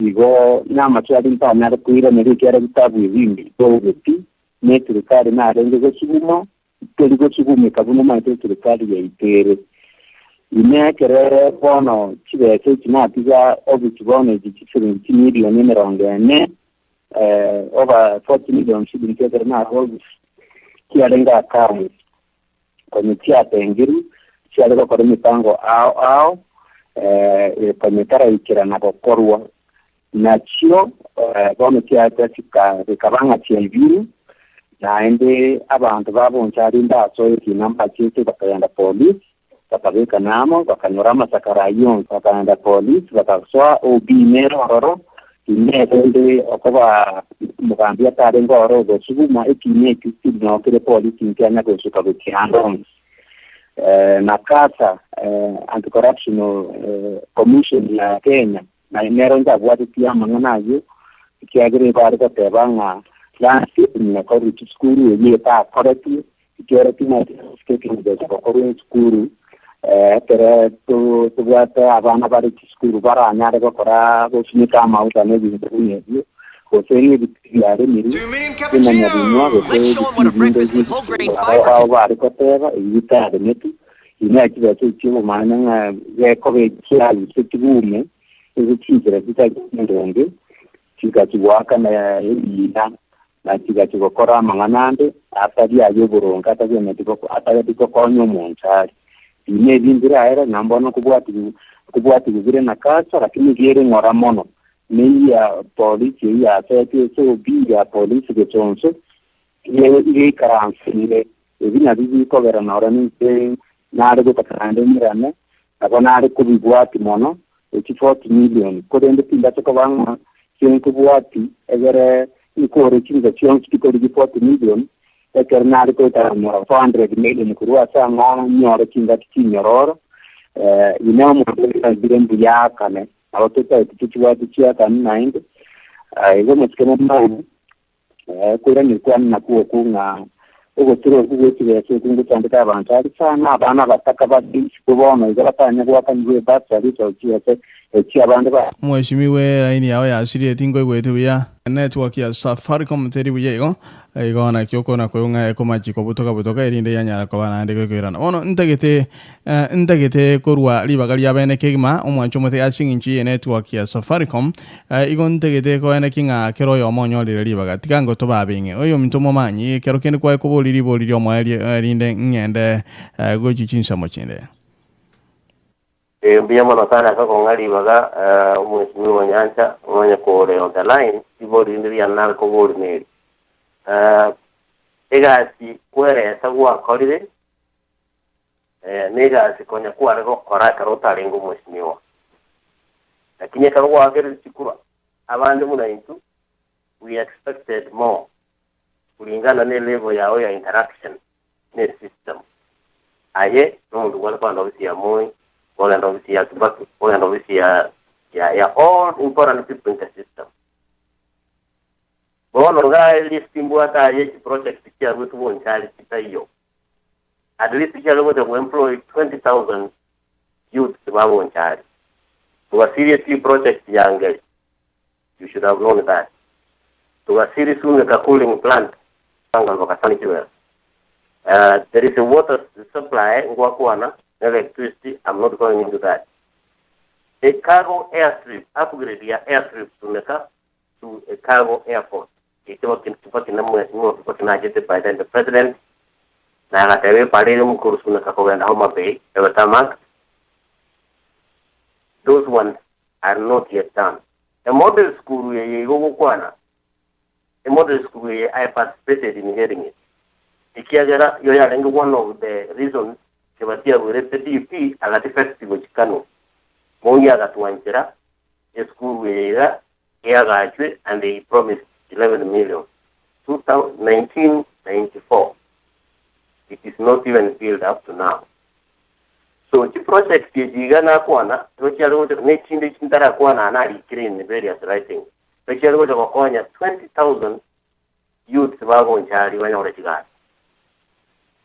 igo nama chali mpana kuira neri kera bitabu vingi togeti neturikari na rengo gochigumo toligo chigume kabuno maite turikari ya itere inekere bono chibeke kinatiga obichibone gichifiri milioni merongene over 40 million shibiri kera na rogu kialenga account kwenye tia tengiru chialega kwa mipango ao konetara ikirana gokorwa nakyo bono cyata kikabanga cyelbiru naende abantu babonchari ndaso ikinamba cyete bakayanda police bakabeka namo bakanyora amasakarayo bakayanda police bakaswa obimero roro inende okoba mugambi atare ngoro gosubuma ekineki kino kire police nkanya gosuka bukihando na kata anti-corruption commission ya Kenya na inero ndabwati pia manganayo kiagire bari gatebanga landscape ni ko rutu skuru ye ta correctly kero tina skeke de ko skuru tere to bwata abana bari skuru baranya de kora go shinika mauta ne bi ni ko seri bi yare miri ina nya binwa go bari ko teba ita de netu ina kiba chiwo mana ye ko be kiali situme izichizira zitagendonge chikachiwaka na ina na chikachikokora manganande atari ayoboronga atagati konyo Bonchari ine binzira era nambono kubwati kuzire na kasa lakini gere ngora mono ni ya polisi ya sete so bi ya polisi ke chonso ye karansile ebina bibi ko vera na orani nare go takande mirane abonare kubigwati mono 40 million kodende pinda tukabanga kintu buati egere ikore kinga chionsi kikori 40 million ekernare ko ta mora 400 million kurwa sanga nyoro kinga kinyororo inamo birembu yakane abotota tukiwati chiaka ninde ego mutskena mbamu kura ni kwa na kuo kunga ugo tiro kugo tiro kungu tandika abantu sana abana bataka badisi kubona igatanya kwa kanwe batsa rito chiase chiabande ba Mheshimiwa laini yao ya asili tingo gwetu ya network ya Safaricom teri buyego igona kyoko na kwenga ekomachiko butoka irinde yanyara kwa bana kwirana ono ndagete korwa libagali abene kegma omwancho mote ashingi network ya Safaricom igon ndagete ko ene kinga kero yo monyo libaga tikango to babinge oyo mtomo manyi kero kene kwa ko boliri omwali rinde ngende gochichinsa mochende mbiyamo sana ko ngali baga Mheshimiwa Onyancha mwenye kore on the line ibori ndi ya nal ko bori ne egasi kwere sagwa korire negasi konya kware ko koraka rotarengo Mheshimiwa lakini kama wagere chikura abandi muna intu we expected more kulingana ne level yao ya interaction ne system aye no ndo wala kwa ndo ya moyo all and obviously all important people in the system. Bono guy listing buata ye project kia with Bonchari kitayo. At least kia logo to employ 20,000 youth to Bonchari. To a seriously project young guys. You should have known that. To a serious cooling plant. There is a water supply in Guacuana. Electricity, I'm not going into that. A cargo airstrip, upgrade your airstrip to a cargo airport. It's working to put in a more by then the president. Now, at every party, and Homa Bay, those ones are not yet done. A model school, I participated in hearing it. You are one of the reasons. Kebatia DP agati festival chikano moya gatwanjira school wera agachwe and they promised 11 million 1994 it is not even built up to now so the project yigana kwana rochalo nechinde chindara kwana na in various writing rochalo go konya 20,000 youths ba Bonchari wanyore chigana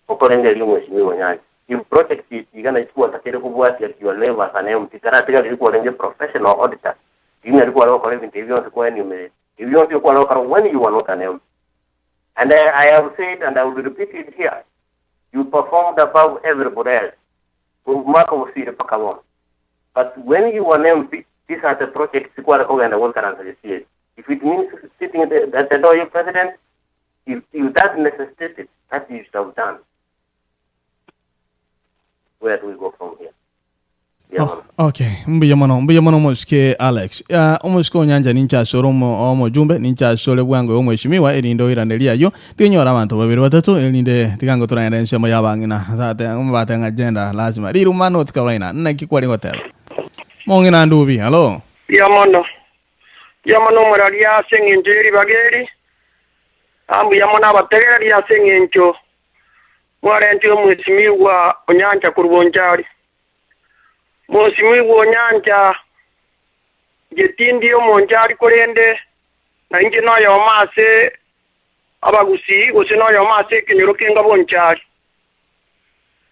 okorenge limu Mheshimiwa Onyancha in project you're gonna export a terrible at your level as an empty a professional auditor. You know, if you want to go anywhere, if you want to call when you are not an empty. And I have said, and I will repeat it here, you performed above everybody else. But when you are an empty, these are the projects and the work and if it means sitting at the door, your president, if that necessitated, that you should have done. Where do we go from here? Yeah, Okay, mbuye mono moske Alex. Omusko Onyancha nincha soro mo jumbe nincha sole bwango omweshimiwa elindo irandelia yo tinyora abantu babiri batatu elinde tikango turayenda nsema yabangina thate mbata agenda lazima liru mano North Carolina na kikwali hotel. Mongina ndubi, hello. Yamono muralia sengenjeri bageri. Ambu yamona bategeria sengencho. Mwarentyo mweshimiwa Onyancha ku Bonchari. Mweshimiwa Onyancha getindi Bonchari kurende na inje no yomase abagusi gusino yomase kinyurukenga Bonchari.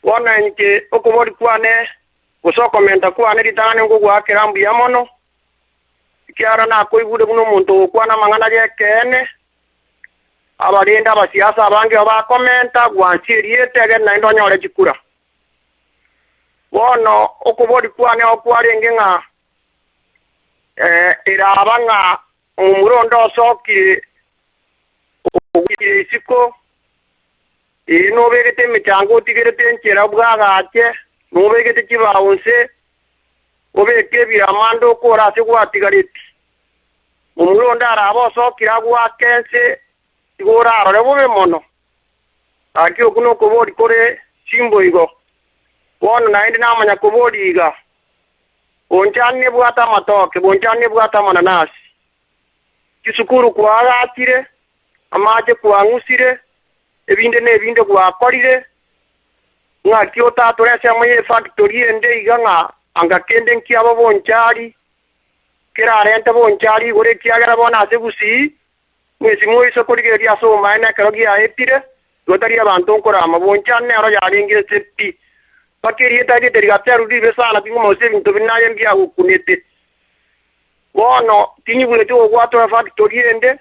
Wana nje okubori kwane gusokomenta kwane litane ngo gwakira ambu yamono. Kiara na koibude buno muntu kwana mangana gekene. Abalinda abasiasa abange abakomenta gwansiriete age na ndo nyore chikura. Wono okubodi kwane okwarenge nga irabanga umurondo soki isiko no begete michango tigete nchera bwagache no begete kibawonse obeke biramando kora se gwatigariti umurondo arabo soki agwa kense igora arore bobe mono aki okuno kobodi kore simbo igo wono naende namanya kobodi iga Bonchari bwata matoke Bonchari bwata mananasi kisukuru kwagatire amaje kwangusire ebinde kwakorire ngaki otatorese amaye factory ende iganga angakende nkiabo Bonchari kera rente Bonchari gore kiagera bona sebusi mwezi mwiso kurigeria so maana karogia etire gotari abantu nkora Bonchari aro yaringe sepi pakiri etari derigatero di besana pingo mose bintu binaye mbia ukunete wono tinyibule to gwato factory ende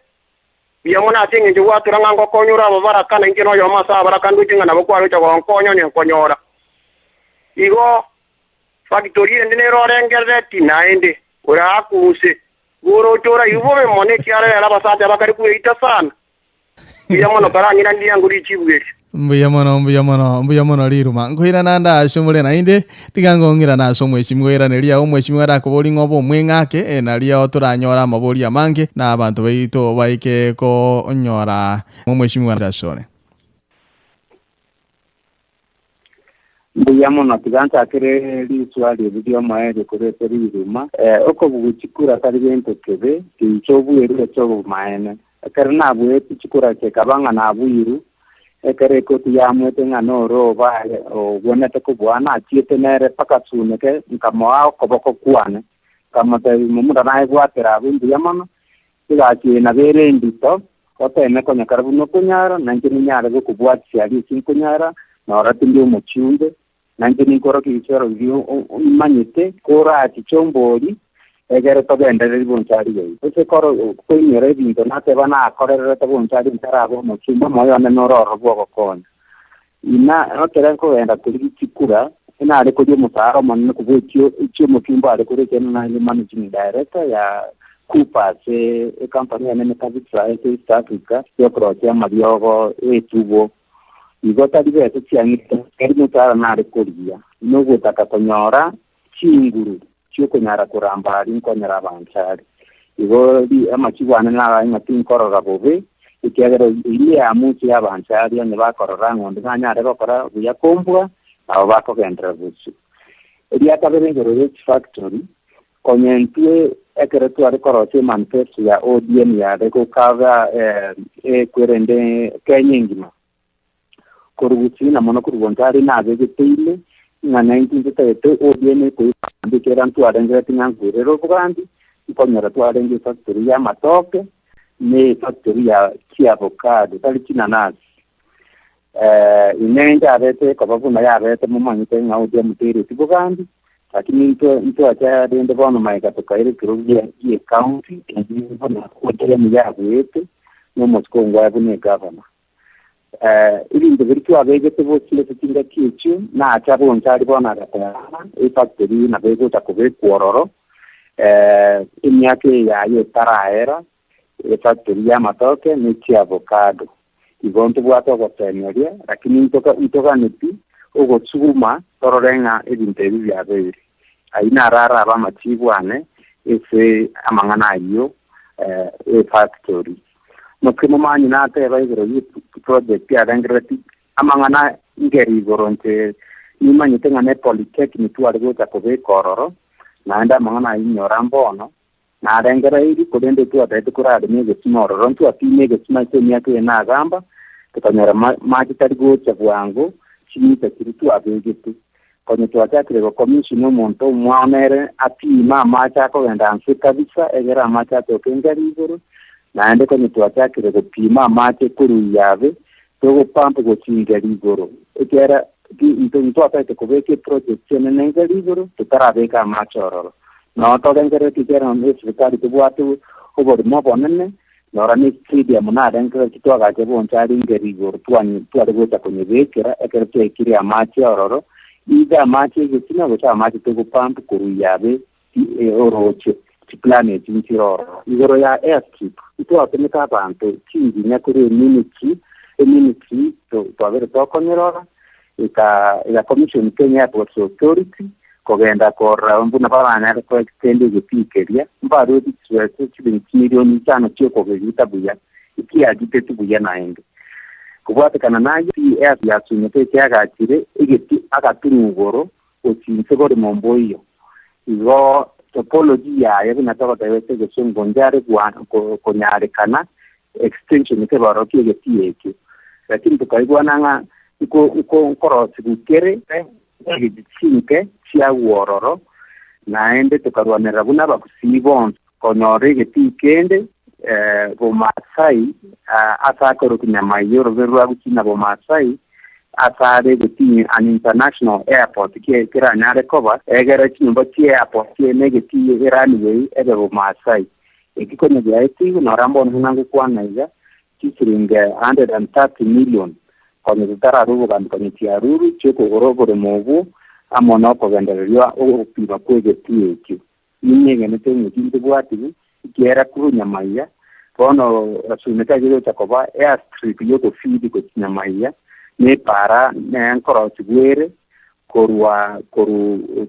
biyamona tinge jo gwato rango konyura babaraka na ngeno yo masa baraka ndujinga na bokwaro cyo konyo ne konyora igo factory ende ne rorengere tinaende ora akuse goro chora yubobe mone kyara era basata bakari kuita sana biyamona karangina ndiyanguri chibwere Mbuya mono liruma nkwira nanda ashomule nainde tigangongira na somwe shimwera nelia omweshimwa rakoboli ngobo mwengake na lia oturanyora maboli amange na abantu baito baike ko onyora omweshimwa rashone Mbuya mono tiganta kere liswali video maere kurete liruma oko buchikura kali bento kebe kichobu eru chobu maene karna bwe chikura chekabanga na buiru ekere koti ya mwete ngano roba o gwonete ko bwana chiete nere pakasune ke nkamwa koboko kwane kamata mumura nae gwatera bundu yamano tiga chi na bere ndito otene ko nyakarabu no kunyara nanje ni nyara go kubwati ali kunyara na orati ndio muchunde nanje ni koro kichoro vyo manyete kora ati chombori egere to bendere Bonchari yei ose koro ko nyere binto na te bana korere to Bonchari ntarabo mo chimba moyo ne nororo bwo kon ina otera ko enda kuri chikura ina ale ko dio mutaro manne ko bwekyo icho mo kimba ale kuri ken na ile managing director ya kupa se company ene kabisa East Africa yo project madiogo etubo igota dibe se chiangita keri mutaro na ale kuria no gutaka konyora chinguru chuko nyara kuramba ari nkonyara Bonchari igo di amachibwana na ngati nkorora bobe ikiagero ile amuchi ya Bonchari ne bakorora ngondi nganyare bakora buya kombwa abo bakogendera busu eri akabere factory konyentwe ekere twari koroche manifesto ya ODM ya deko kava kwerende kenyingima koruguchi na mono kuru Bonchari na vegetile na 1938 ODM ko ndikera ntwarengera tinyangurero bugandi ikonyera twarenge factory ya matoke ne factory ya avocado tali kinanasi inenda arete kwa bavuna ya arete mumanyite nga ODM tiri tibugandi lakini nto acha dende bono maika tokaire kirugia ye county ndipo na ODM ya bwete no moskongo ya bune governor ili ndivirikiwa vegete vosile tutinga kichu na acha Bonchari bona gatana factory na vego takove kuororo imyake ya yo taraera factory ya matoke ni avocado igonto bwato gotemeria lakini ntoka nipi ogo tsuma tororenga ebintebi bya bebiri aina rara abamachibwane ese amangana iyo factory mukimo manyi nate bayiro project ya dangrati amangana ngeri goronte nimanyi tengane polytechnic tuargo takobe kororo naenda amangana inyorambono na dangera iri kodende tu atete kurade mege smoro rontu apimege smache myake na gamba tukanyara maji tarigo chabwango chimita kiritu abegetu konye tuachakire ko commission monto mwaonere apima macha ko wenda anse kabisa egera macha to kengari goro naende konye tuachakire ko pima mache kuru yave to pampe ko chingari goro ekera into apete ko veke project chene ngari goro tutarabeka machororo no to dengere tikera on hospital to buatu over mo bonene nora ni tridia mona dengere kitwa ga Bonchari ngari goro tuani tuarego kwenye vekera ekere kiri amache ororo ida mache gekina gocha mache to pump kuru yabe oroche planet inchiro igoro ya airstrip ito atemeka bantu chingi nyakuri ministry to avere to konyerora ika commission Kenya Airports Authority kogenda korra mbuna barana ko extend gepikeria mbaro ditsuetse chibinchirioni cyano cyo kogita buya iki agite tubuya naende kubwate kana nayo ya sunyete cyagakire igiti akatunugoro okinse gore momboyo izo topology ya binataka tawete gesho Bonchari ko nyare kana extension ke baroki igiti yeke lakini tukaigwa nanga iko korosi gukere igitsinke cia wororo naende tukarwanira buna bakusibon konyore igiti kende bomasai asakoro kinyamayo rwa gukina bomasai asare gutini an international airport kira nyare koba egera kinyumba ki airport negeti runway ebe bomasai ikikonye gaiti no rambo nangu kwanaiga kisiringa 130 million kwenye tutararubu kwenye tiaruru cheko gorogore mobu amono ko genderwa opiba kwegeti eki nyenge netenye kintu bwati kiera kurunyamaya kono rasuneka jiro chakoba airstrip yoko feed ko nyamaya ne para ne ankoro tibwere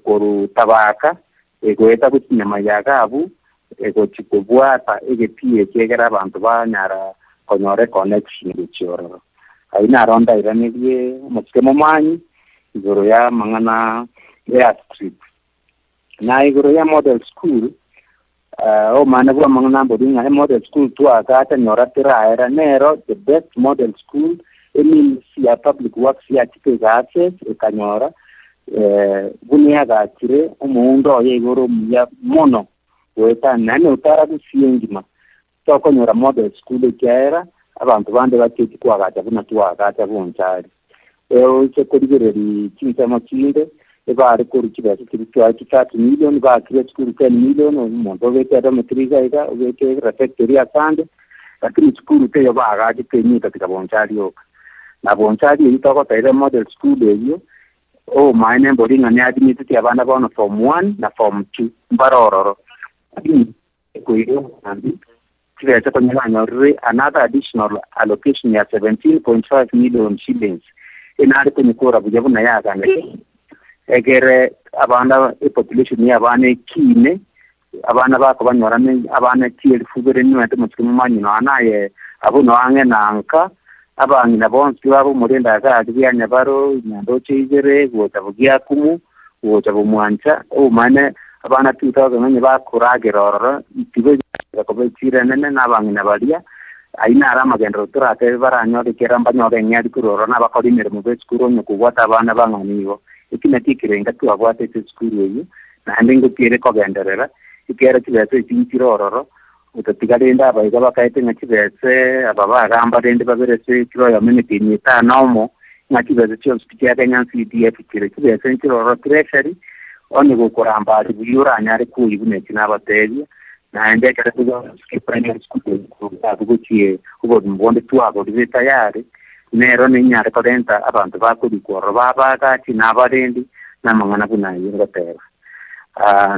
koru tabaka egoeta ko nyamaya gabu ego chikobwata egepie kegera abantu banyara konyore connection bichoro aina ronda iranege mutemo manyi igoro ya mangana airstrip na igoro ya model school o mana bwa mangana bodinga model school tu akata nyoratira era nero the best model school emi ya public works ya tikegate ekanyora bunia gakire umundo ye igoro ya mono weta nane utara kusiengima to konyora model school kera abantu bande baketi kwagacha buna tuwagacha Bonchari icyo kurigereri cyitamo kinde bari kuri kibazo cy'itwa 30 million ba create kuri 10 million umuntu wekera matriza ida wekera refectory asande lakini school te bagaje penyi katika Bonchari yoka na Bonchari itoko taire model school eyo mine boarding and admit ya bana bana form 1 na form 2 mbarororo kuyo andi kiweza kwenye another additional allocation ya 17.5 million shillings inari kwenye kura bujabuna yagane egere abana population ya abana kine abana bako banyorane abana tiel fugere niwete mutkimu manyi no anaye abuno ange nanka abangi na bonsi babo murenda ga byanya baro nyando chizere gotabugia kumu gotabumwancha mane abana 2000 nanye bakuragerora itibe bakobetire nene nabangi nabalia aina arama gendro turate baranyore keramba nyore nyadi kuroro na bakori mirimo betskuro nyukugwata abana banganiyo ikina tikirenga tu abwate tskuru yeyo na ndingo kire ko genderera ikera kibetse kinchirororo utatigarenda abayiga bakaite ngakibetse ababa gamba rende baberese kiro ya minute ni tanomo ngakibetse cyo spikia Kenya CDF kire kibetse nkiroro treasury oni gukuramba ari buyura nyari kuyibune kinabateje na ndeka kuzo skipanya school kugutie ubo mbonde tuago dive tayari nero ni nyari kodenta abantu bakuri ko baba kati nabarendi na mangana kuna yingotera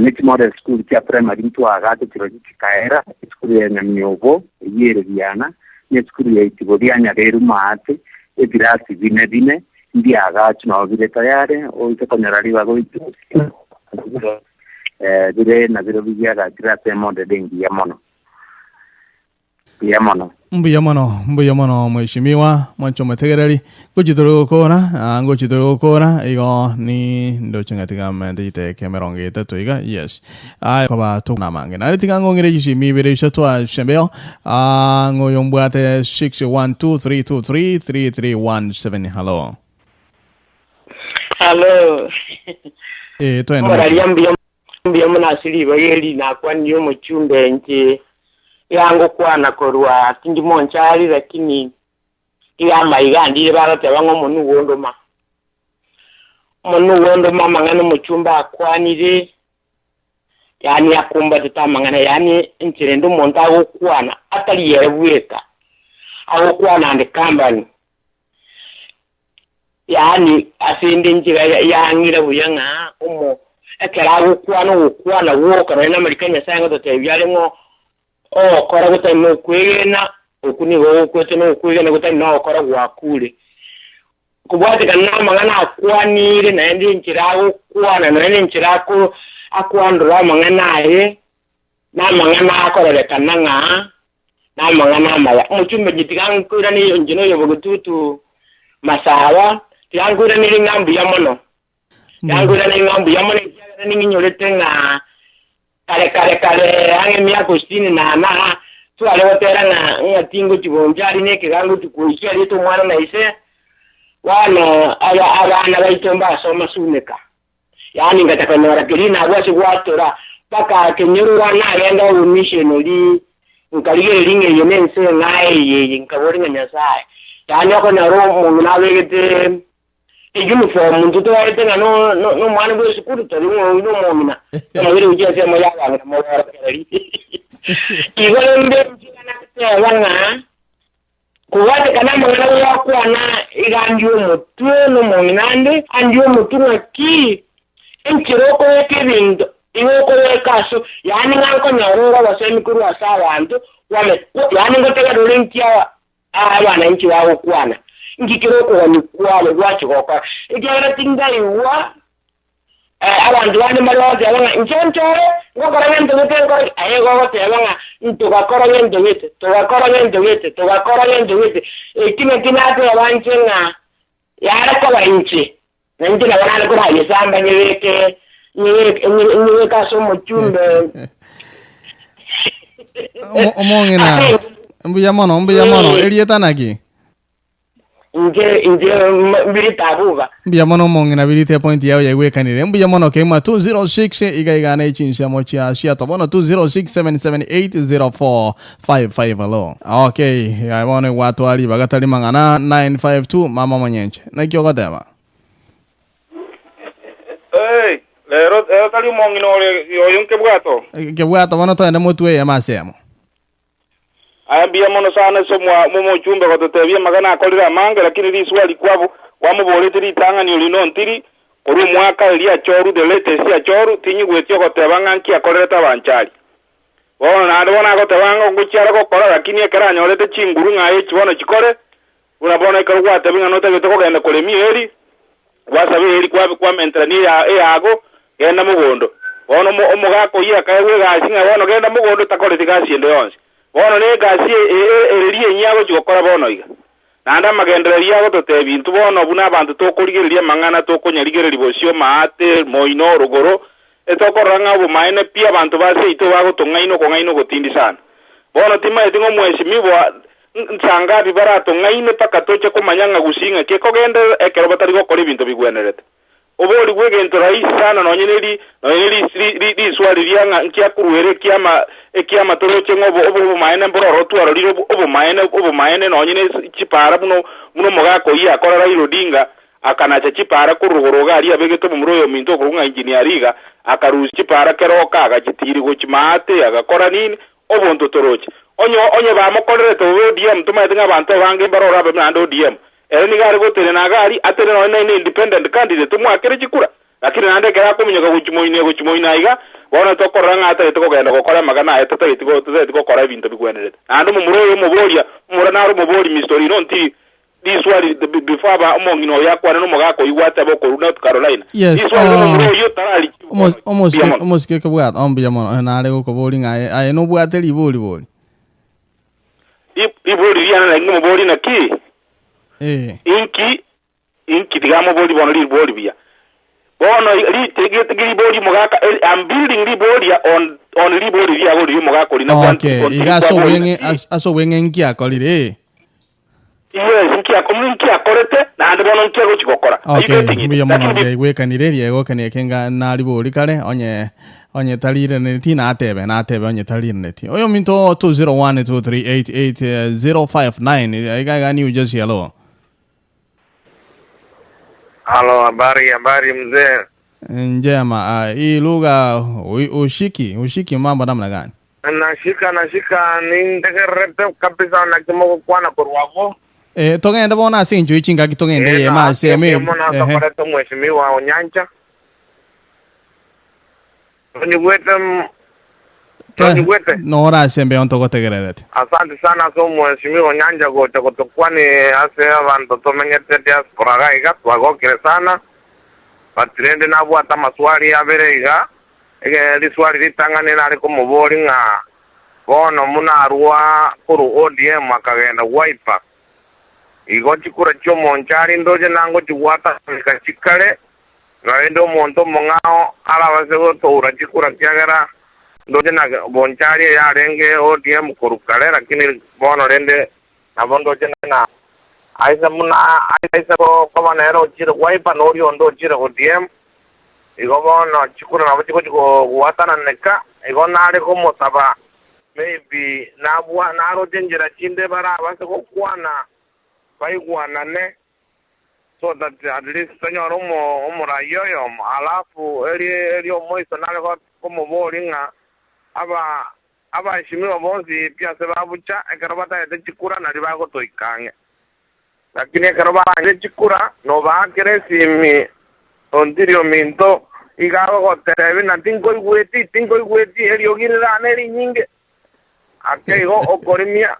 next model school ya primary tuaga tiro kikaera school ya nyobo yere biana ne school ya itibodia reru mate ebirasi bine ndiaga tuno bile tayari o ikonyarari bago dire na biro biyaga grase monde dengi ya mono mbuya mono mheshimiwa mwancho mategereri gochitoro gukora igo ni ndochingatiga mende kemeronge tatuiga yes kwa tuna mange na tiga ngongere jishimi bere shatwa shembeo ngoyombwate 6123233317 hello mbia munasiri bayeli na kwani yo muchumbe nje yango kwana korwa tindi Bonchari lakini ya maigandi barate bango munu wondo mangana muchumba akwanire yani akumba tutamangana yani ntirendo monta go kwana atali yerebweka aho kwana ande kambani yani asinde njira yangira buyanga ekera go kwana wo kana na marikanya sanga totebyaremo kora gute no kwena okuni wo kwete no kwena gute no kora gwakule kubwate kana mangana akwanire na ndi njirawo kwana na ndi njirako akwandura mangana aye na mangana akora kananga na mangana maya muchumbe gitigang kura ni njino yo bugututu masawa tiangura ni ngambu ya mono yangura ni ngambu ya mono ni nginyolete nga kare ange mi Agostini na tu ale wotera na ngatingo Bonchari ne kigango tukuishia lito mwana na ise wana abana baitomba soma suneka yani ngataka nora kirina abwase gwatora paka kenyuru wana agenda umissionary nkalige linge yenense ngai nkabori nyasaye yani ako na roho munabegete uniform mtuto waete no mwana bwe sikuru tali no momina na vile ujia sema yanga na mwana kali igole mbe mchana kutewanga kuwate kana mwana wako ana igandio mutu no mominande andio mutu ngaki enchiroko yake bindo iwoko yakaso yani nganko nyaronga basemi kuru asabantu wame yani ngotega dolenkia abana nchi wao kwana ngikiroko wanikwale gwachikoka igera tingaiwa abantu bane maloze abanga nchonchore ngokora ngento ngoko ayego gote abanga ntugakora ngento wete kime kinate abanchenga yara kwa inchi nanti na wana ko haye samba nyeweke kaso muchumbe omongena mbuya mono eliyetanaki nje mbiri tabuga mbuya mono mongena birite point yawe yagwekanire mbuya mono kema 206 igana ichinsia mochia shia tobono 20677804555 hello okay I want watu ali bagatali mangana 952 mama Onyancha nakyo gatema lero tali mongino yoyunke bwato bono toende mutwe ya masemo ayambia mono sana so mu chumbe ko totebia magana akolira manga lakini ri swali kwabo wamubolete ritanga ni olino ntiri oru mwaka elia choru de lete sia choru tinyi gwetyo ko tebanga nki akolera tabanchari bona ndona ko tebanga nguchara ko kora lakini ekara nyorete chinguru ngaye chibono chikore unabona ko gwate binga nota gitoko genda kolemi eri wasabe eri kwa mentrani yago genda mugondo ono omugako iya kawe gasinga bono genda mugondo takore tigasi ende yonse bono ne gasi eriye nyago chikokora bono iga nanda magendereri yago tote bintu bono buna abantu tokorigereria mangana tokonyarigereria bosio maate moino rugoro etokoranga obumaene pia abantu base ito bagotongaino kongaino gotindi sana bono tima etingo mweshimibwa nsanga bibarato ngaine paka toche komanyanga gusinga kekogende ekero batari gokora ibintu bigwenerete obori gwegento rahisi sana nonyeri swali lyanga nkiakuruhere kiama toroche ngobo obumaene mbororo twarorire obumaene nonyene chipara buno mogako iya akora Raila Odinga akanacha chipara kurugoroga ari abegeto mumuroyo minto kurunga engineeriga akaruzi chipara keroka agachitiri go chimate agakora nini obonto toroche onyo bamukorere to ODM tumayenga abantu bange barora bemando ODM ni gari gotere na gari atere no independent candidate tumwakire chikura lakini nande kera kumunyoka guchimoine iga bona tokoranga atere tokogenda gukora magana etete tiko kora ibintu bigwenerete ando mumuroyo muboria murana ro mubori mistori no nti this one before ba omongino yakwa no mogako igwata boko North Carolina. Yes. This one no yo tarali. Almost ke bwat ombia mono na le ko boli nga ai no bwate li boli. Iboli yana na ngimo boli na ki. Inki digamo boli bono li boli bia. Bono li tegi boli mogaka I'm building li boli on li boli ya boli mogako li na kwanti. Okay, iga so wenge nki akolire. Yes, nkia komunkia korete na ndebono nkia go chikokora. Okay, mbiya mono we kanireri ego kanekenga na liboli kale onye talire neti na atebe onye talire neti. Oyo minto 2012388059 iga ni just hello. Halo, habari mzee. Njema, hii lugha ushiki mambo namna gani? Nashika ni ndegerete kabisa na kimo kwa na kurwavo. Togenda bona sinjo ichinga kitogenda ye ma seme. Mona sapareta mheshimiwa Onyancha. Tonyugwete. Nora sembe onto tegerete. Asante sana so mheshimiwa Onyancha gote kwani ase abantu tomenyete diaspora gaiga twagokire sana. Patrende na bwata maswali aberega. Liswali litangane nari kumubori nga bono munarwa kuru ODM akagenda wiper. Igo chikura cho Bonchari ndoje nango chiwata chikale ngaindo monto mongao alabase go toura chikura kyagara ndoje na Bonchari ya renge ODM kurukale lakini bono rende nabondo jena aisa ko komanero chiro wiper nori ondo chiro ODM igo bono chikura na chiko watana neka igo nare ko motaba maybe nabwa naro jenjera chinde bara base ko kwana baigwanane so that at least señor umurayoyo alafu eli omoiso nale como boringa aba shimiwa bonzi pia sebabucha ekarabata de chikura na ribago toikange lakini ekarabata de chikura no va cresimi ondirio minto igago terevi na tingo igweti eli ogirira neri nyinge akego okorimia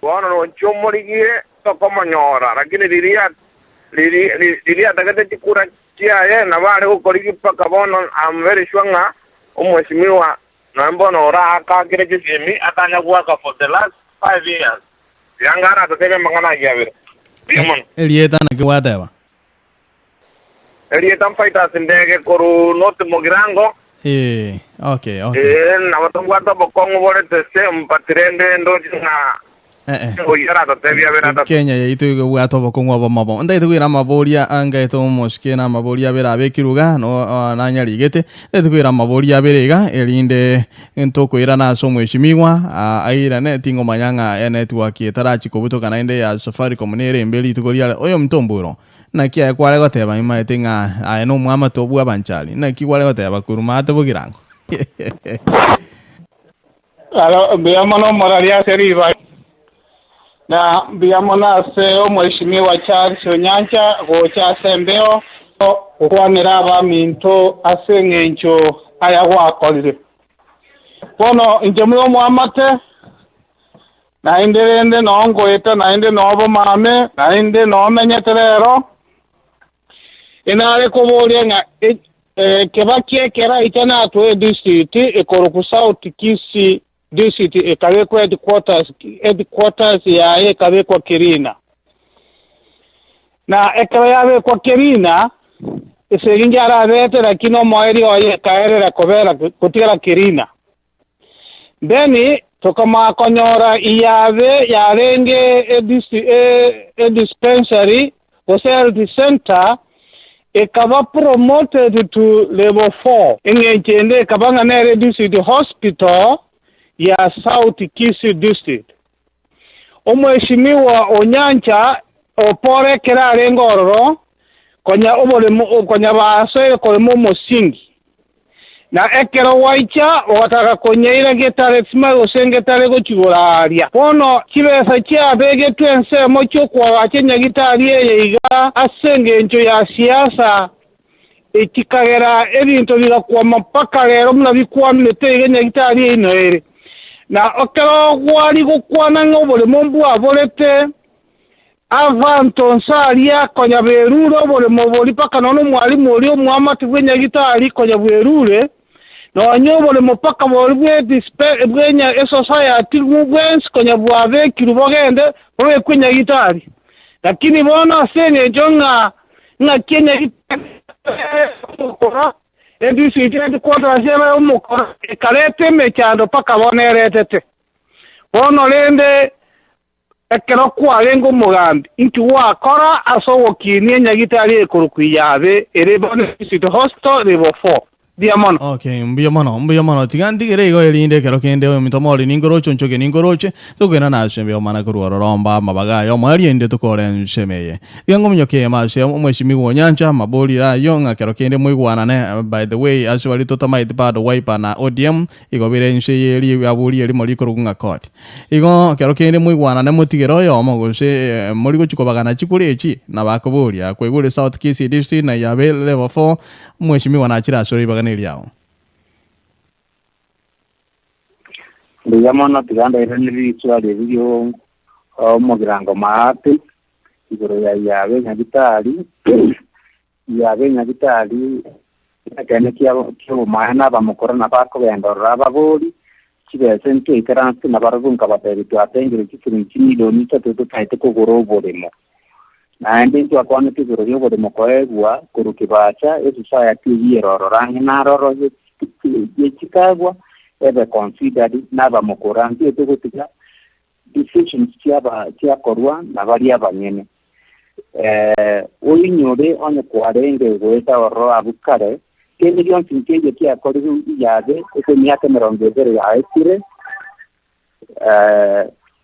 bueno no chomorigire como nyora lakini lilia takate chikura chia na vale ukoriki paka bono I'm very sure nga umheshimiwa na mbono ora aka kile kisimi atanya kuwaka for the last 5 years yangara tutebe mangana yavire bimon elieta na kiwatewa elieta mfaita sindege koru note mogirango okay na watongwata bokongo bore tese mpatirende ndo na Kenya yitu gwato bokongwa bamabo ndai tugira maboria anga eto moske na maboria bera bekiruga no nanya ligete tugira maboria berega elinde entoko ira na so mweshimiwa aira ne tingo manyanga network etarachi kobuto kana inde ya Safaricom nere mbeli tugoria oyo mtomburo na kia kwale goteba ima etinga no mwama tobu abanchali na ki kwale goteba kurumate bogirango alo biamano moraria seriva na biamona se mheshimiwa Charles Onyancha gocha sembeo okwanira abaminto asengencho aya gwakorire bono injemwe omwamate na inderende nongoeta na inde nobo mame na inde nomenyeterero inare koboria nga kebakie kera itana atwe district ekoroku South Kisi district ekabekwa headquarters ya ekabekwa Kirina na ekabekwa kwa Kirina eseginjara bete lakini omoeri oye kaerera kobera kutira Kirina then tokama konyora iyabe yarenge dispensary health center ekaba promoted to level 4 engechende kabanga na reduced hospital ya South Kisi district omweshimiwa Onyancha opore kera rengororo konya baso kolemo mosingi na ekero waicha wataka konyeira getare tsima osengitare gochiguraria bono kibesa kya bege twense mocho kwa akenya gitari yiga asengencho ya siasa ekikagera ebintu bigakwa mapaka rero mnabikwamire tegenya gitari ino ere na okero gwali gukwana ngobole mombu abolete avanto nsalia konya beruro bole moboli paka nono mwalimu oli omwama tibwenya gitari konya berure no anyobole mopaka boli bwenya society movements konya bwave kirubogende bobe kwenya gitari lakini bona sene jonga nga kenya gitari ndisi ite kwata sema umukora kalete mechando paka boneretete bono lende ekero kwarengo mugambi inki wakora asowokinie nyagitari ekurukuyabe erebone sito hosto rebo 4 diamono okay mbiyo mono tigandigere igo elinde kero kende o mitomoli ningorocho nchoke ningoroche tugena na shembe o mana kuru romba mabaga yo mali ende tukore nshemeye yango mnyoke mashe omweshimi Onyancha maboli ra yonga kero kende muigwana ne by the way actually totama itipado wipe na ODM igo bire nsheyeli abuli eli moli kurunga court igo kero kende muigwana ne mutigero yo mogose moli gochikobagana chikulechi na bakobuli akwegule South Kisi district na yabe level 4 mweshimi wanachira sori bagana yao ndiyamana tiganda ireniri swali video omugirango maate igoro yabe nyagitali akene kyo maana bamukorana bako bendora baboli kibese nte ikaransi na barunga bateri twatengere kifuni kimiliyoni tatu taite kugoro bolemo na ndintu akwana kigoro yo bolemo koegwa kurukibacha society yero rangi na roro yechikagwa ebe considered naba mukoranti etukutika decisions tia korwa na bali abanyene oyinyore onye kwarenge gweta oro abukare kende yonse nkeje tia korigu yabe ekomyaka 20 ya etire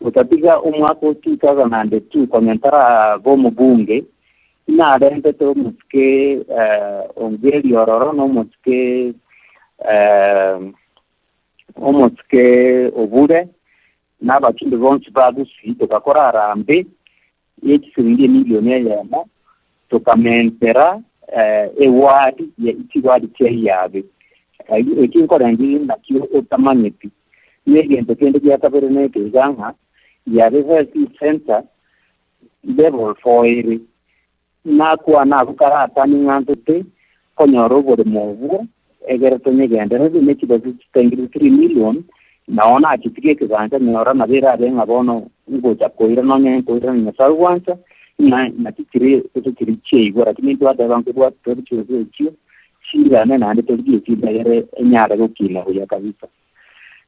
utapiga umwako 2002 komentara bomu bunge na adente to muske ongeli ororo no muske obure n'abakindi bonse bagusi tukakora arambe y'ekisiringi miliyoni y'emo tukamentera ewadi y'ekiwadi ky'eyabe ekinkora ngi nakyo otamanyeti n'egento kende kyakabere n'ekeganga yabe health center level 4 nakwa nakukarata n'ingantute konyoro buri muvu egere tonyegendera n'ekibazo kitengiri 3 million naona akitike kizanja nyora na bera benga bono ngo chakoira nonye koira ni salwanza na tikire che gora kimintu ada bantu bwa toricho chio shira na ande toricho chida yere nyara go kila ya kabisa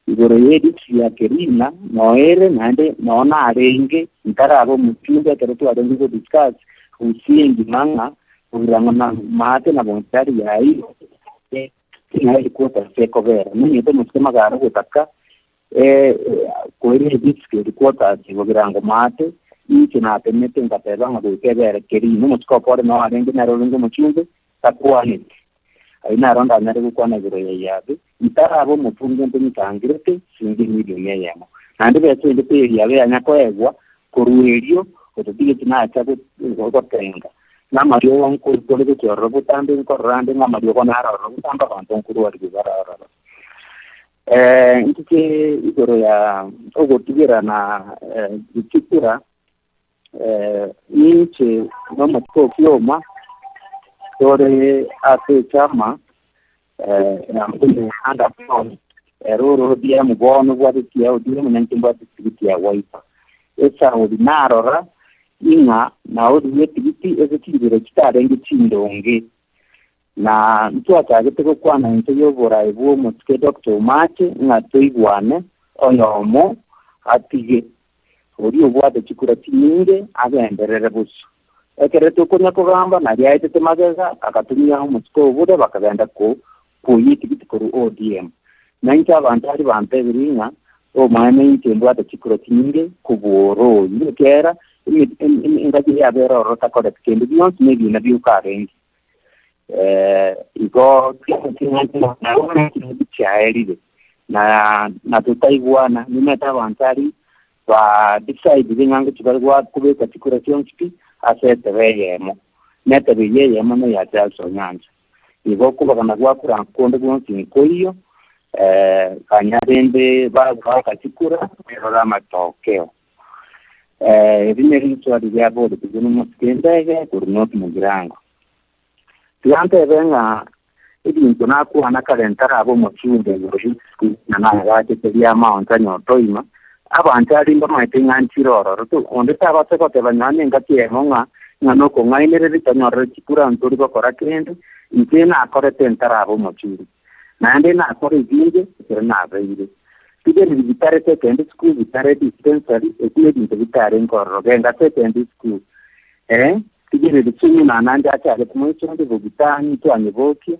igoro yedi ya kerina noere nande naona arenge ntarabo mutunga teretu adongo go discuss usiengi manga urangana mate na Bonchari yayi na ikuta seko vera mimi ndo msema gara gutaka koire bitske ikuta sigogirango mate iki na temete ngateba ngo kebere keri no mutsko pore no arenge na rolungo muchunge takwani aina ronda nare gukwana giro yabe itarabo mutunge ntangirete singi miliyoni yamo nande beto inde yabe anyakoegwa koruerio ototige tinacha go tenga na mario wanko kole ke robo tambe ko rande na mario ko na robo tamba bantu kuru wari bizara intike igoro ya ogotigera na ikikura inche no matko kioma tore ate chama na mtu anda pon eroro dia mubono bwati kia odia munantimba tikitia waipa esa ordinarora inga na odi yetibiti ezekibire kitarenga chindonge na mtu atagete kwana into yobora ibu mutke Dr. Mache nga toigwane oyomo atige ori obwate chikura chininge agenderere busu ekereto konya kugamba na yaite temageza akatumia mutko obude bakagenda ko yitibiti koru ODM na inta abantari bampebiringa o mwana intembwate chikura chininge kuboro yekera ingaji ya bero rota kode kende beyond maybe na biu karengi igo chaeli na tutaigwana nimeta Bonchari ba decide bingango chibalwa kubeka chikurasion chipi asete weyemo neta biyeyemo no ya tsalso Onyancha igo kuba kana gwa kura konde gonsi koyo kanyarende ba kachikura pero la matokeo rineri swadi ya bodi kuno muskendege kurunot mugirango tiante venga idinto na ku ana kalentara abo muchunde ngoroshi na na gache teria maunta nyotoima abantu ari ndo maitinga nchiroro to onde taba teko te banyane ngati emonga ngano ko ngainere ritanyorre chikura ntori ko korakende intena akore tentara abo muchuri na ande na akore vinge na aveire tige ni vitare second school vitare dispensary ekule dinto vitare ngoro genga second school tige ni chini na nande acha kumwe chonde bugitani to anyevoki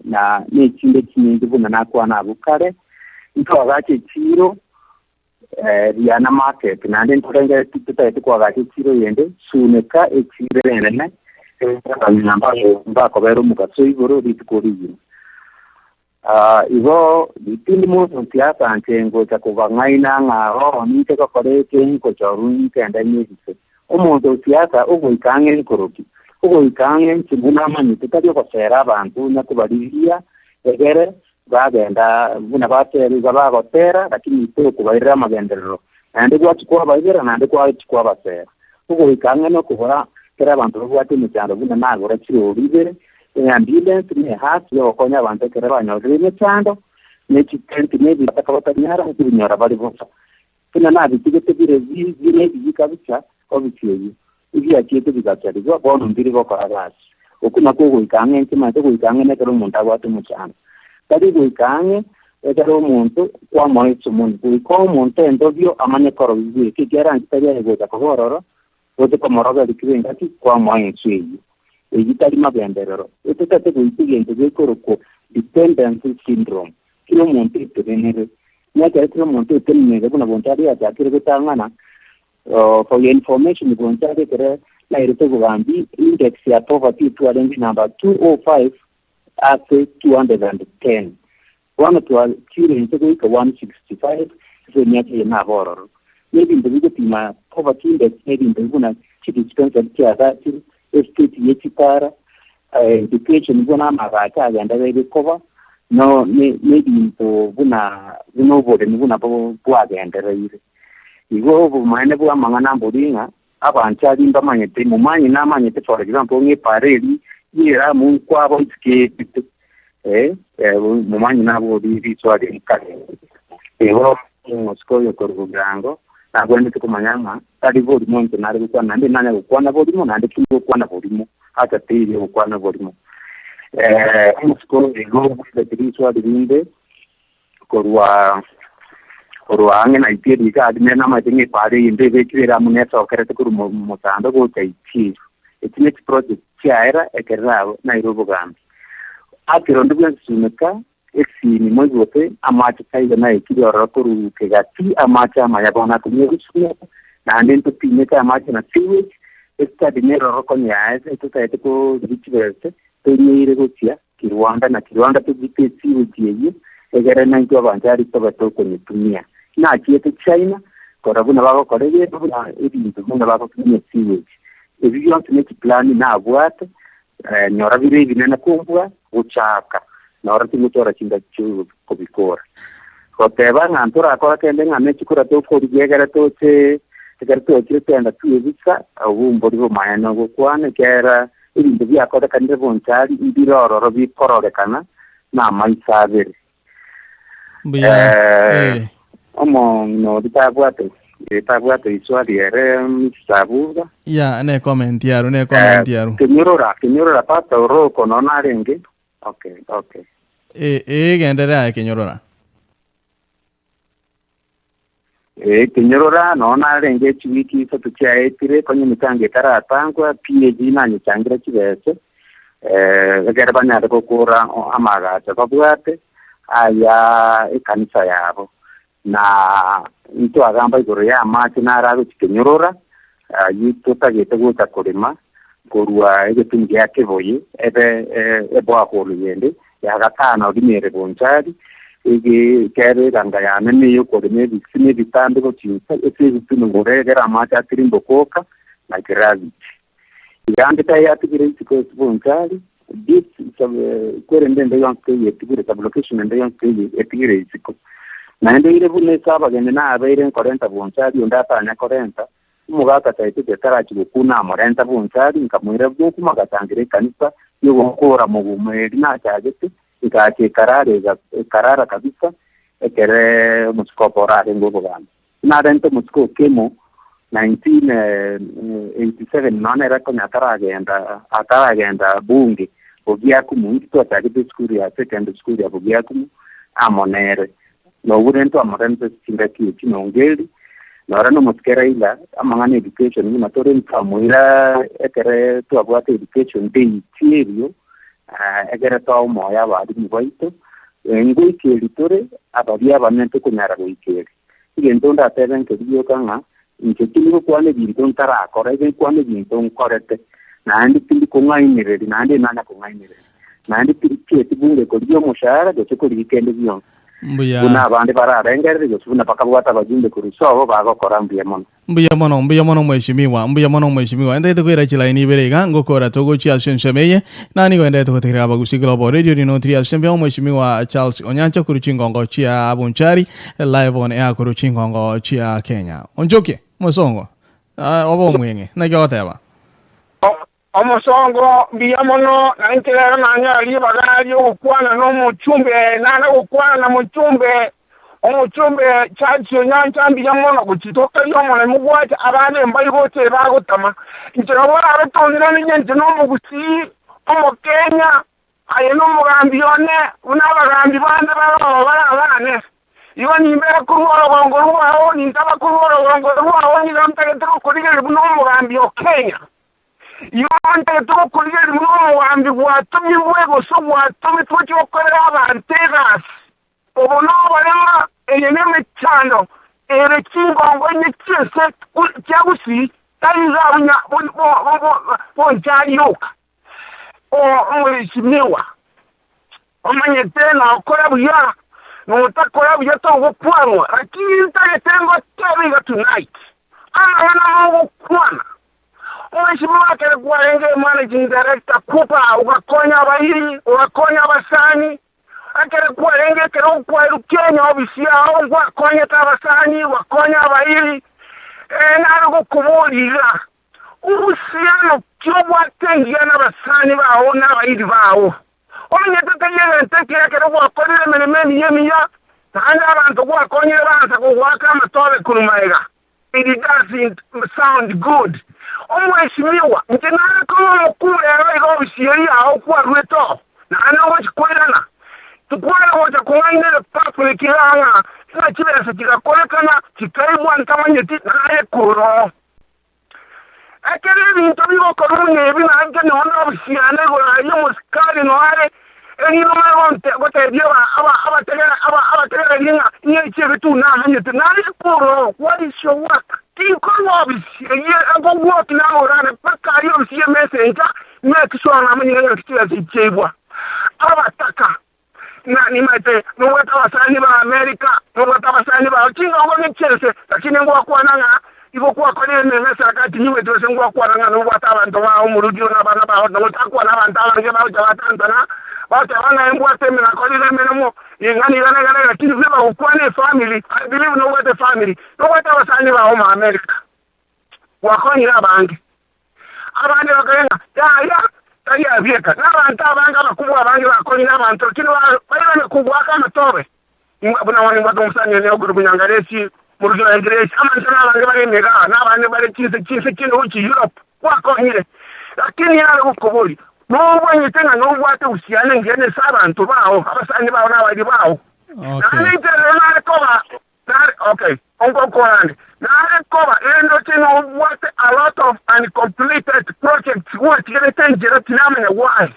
na ne chinde chinde buna na kwa na bukare ito agache chiro riana market na nden torenga tuta kwa agache chiro yende suneka echire nene namba mbako bero mukaso igoro bitukori ivo ditindi mo siasa antengo cha kuvangaina ngaro nite ko koreke ko chorun kenda nyise omuntu siasa ugo ikange koroki ugo ikange chibuna mani tutari ko sera abantu na kubadilia egere bagenda buna bateri babagotera lakini ito kubaira magenderero ande kwa chukua baira na ande kwa chukua basera ugo ikange no kubora kera abantu bwate mucyaro buna nagora chiro libere ambulance ni hasi yo konya abantu kera banyore mucyando ne chitenti ne batakabata nyara kubinyora bali bosa kuna nabi tigete bire zine bikabisa obitiye ibi akete bikachari zo bono mbiri ko karasi okuna ko ikange ntima to ikange ne kero muntu abatu mucyando tari ko ikange ekero muntu kwa moyo muntu ko muntu endobyo amane koro bibi kigera ntari ego ta kohororo wote ko moroga dikirenga ti kwa moyo nsuyi egitari mabenderero etetate ko itigente ko dependence syndrome kilo muntu itenere nyaka kilo muntu itenere kuna Bonchari atakire gutangana for your information Bonchari kere la irete kugambi index ya poverty to alengi number 205 after 210 one to kile into ko 165 so nyaka na hororo maybe the pima poverty index maybe ndivuna chidispensa cha estate yechipara education bona mabaka agenda bebe cover no maybe into buna bode buna bwa agenda reire igo bumane bwa mangana mbodinga abantu ari ndamanyete mumanyi namanyete for example nge pareli yera mu kwabo ske mumanyi nabo biswade nkale ego ngoskoyo korugrango nagwende tukumanyanga tadi bodi monte nari kukwana ndi nanya kukwana bodi mo nandi kingo kwana bodi mo hata tiri kukwana bodi mo ngoskoyo ego bodi tiriswa dinde korwa ange na ipedi ka adine na matinge pare inde vekira munesa okerete kuru mutando go taichi it's next project chaira ekerao na irobo gambi akirondo byansuneka exini mozote amacha kaiga na ikiro rakuru kegati amacha mayabona kumyerusume na ndento pineka amacha na sewage esta dinero rokonya tuta ko dichverte tenire gotia Kirwanda to dite sewage yeyi egere na nko Bonchari to bato ko nitumia na kiete China korabuna bako korege buna ebintu buna bako kumye sewage ebyo ntine plan na abwate nyora bire binena kumbwa uchaka na ora timutora chinda chu kobikora koteba ngantora akora kende ngame chikura to ko digera to che tegarto chitenda tuibisa abumbo ribo mayana go kwane kera ibintu byakora kande Bonchari ibiroro bikorore kana na maisabere omo no ditabwate iswadi ere misabuga ya ne comment yaro kenyorora pata oro kono na renge okay gendera kenyorora kenyorora no na renge chwiki so tuchae tire konye mitange taratangwa PhD na nyangire chibese egera banya ko kora amaga tabwate aya ikanisa yabo na into agamba igoro ya mati na rago kenyorora yitota gete kurima korwa egetungi yake boye ebo akolo yende ya gatana odimere Bonchari ege kere ranga ya nene yo korime bisine bitande ko chinsa ese bitunu ngore gera mati atirimbo koka na kirazi igande taya atigire ko Bonchari this kwere ndende yanke yetigire location ndende yanke yetigire isiko naende ile bune saba gende na abeire korenta Bonchari undata nya korenta umugaka taite tetarachi gukuna amorenta Bonchari nkamwira bwo kumagatangire kanisa yo gukora mu bumeri na cyagete ikake karara kabisa ekere muskoporare ngogo bana na rento musko kemo 1987 nane rakonya ataragenda bunge ogiakumu into atagite school ya secondary school ya ogiakumu amonere no urento amorento singaki kinongeri nora no muskera ila amangane education ni matore nkamwira ekere tu abwate education day serio ekere to moya badi mubaito ngui kelitore ababia banente kunyara goikeri igento ndateben kebiyo kanga nkekini kwane bintu ntara akora ebe kwane bintu nkorete nandi tindi kungainireri nandi nana kungainireri nandi tiri bunge koliyo mushahara gocho kolikende byo mbuya kuna abandi bararengere gocho na pakabwata bajumbe kurusobo bagokora mbuya mono mheshimiwa ende kwera chilaini berega ngokora togo chia shenshemeye nani kwenda tukotekera bagusigila bo radio ni tria shembea mheshimiwa Charles Onyancha kuruchingongo chia Bonchari live on air kuruchingongo chia Kenya onjoke musongo obo mwenge na gyoteba omusongo biyamono naintelera nanya ali bagari okwana no muchumbe nana okwana na muchumbe omuchumbe Charles Onyancha biyamono kuchitoka yomona mugwate abane mbayi bote bagotama njero bora abatondira n'inyenje no mugusi omo Kenya aye no mugambi yone unabagambi bande barabane iyo nimbera kurworo ngorwaho nintaba kurworo ngorwaho ni namtegeko kurigere buno mugambi o Kenya iyo ntegeko kurigere buno mugambi bwatumye bwego so bwatumye twoti okorera abantegas obono barema enyene mechano ere kingongo nyekise kyagusi tayizabunya Bonchari yoka mheshimiwa omanye tena okora buya notakora buya togokwanwa lakini tagetengo tebiga tonight ana gokwana mheshimiwa kere kwarenge managing director kupa ugakonya abayiri ugakonya abasani akere kwarenge kere kwaru Kenya obisia ugakonya tabasani ugakonya abayiri naro kubulira ubusiano kyobwatengiya n'abasani bawo n'abayiri bawo omanye teteyere ntekera kere gwakorire emiremeni yemiya kandi abantu gwakonyere banza kugwaka amatore kurumaega it doesn't sound good omweshimiwa nti nakomo mukurero igo obisiyeri aho kwarweto nane owekikwirana tukwara woja kungainere public iranga kina kibese kigakorekana kikaibwa ntamanyeti naye kuro akere ebintu bigokorunga ebi nange noona obusiyane yo musikali noare engino magonte gotebye abategera linga nyeki ebitu namanyeti naye kuro what is your work tinkorwa obisiye agogwoki namorane paka ari obisiye mesenja mekiswa namanyere kitiyasi kyebwa abataka nani mate nobata basani ba America nobata basani ba kingongo n'Chelsea lakini ngwakwananga ibo kwakorera neza akati niwe twese ngwakwananga nobata abantu ba umurudio nabana ba notakwana abantu abange ba jabatantana batabana embwate mina kolira menemo ingani gana lakini viba ukwane family I believe nobata family nobata basani ba mu America wakonyira abange abandi bakayenga ya taya bieka n'abantu abanga bakubwa abange bakonyira abantu kino bayibana kugwaka amatore buna wani ngwato musanye ne oguru bunyangaresi murugiro ingresi amantana abange baremega n'abandi bari kise kino uchi Europe wakonyire lakini yale ukubuli n'ubwo nyitenga n'ubwo ate usiyane ngene sabantu bawo abasani bawo n'abandi bawo okay onkokorande narekoba what a lot of uncompleted projects what yeretenjera tinamene why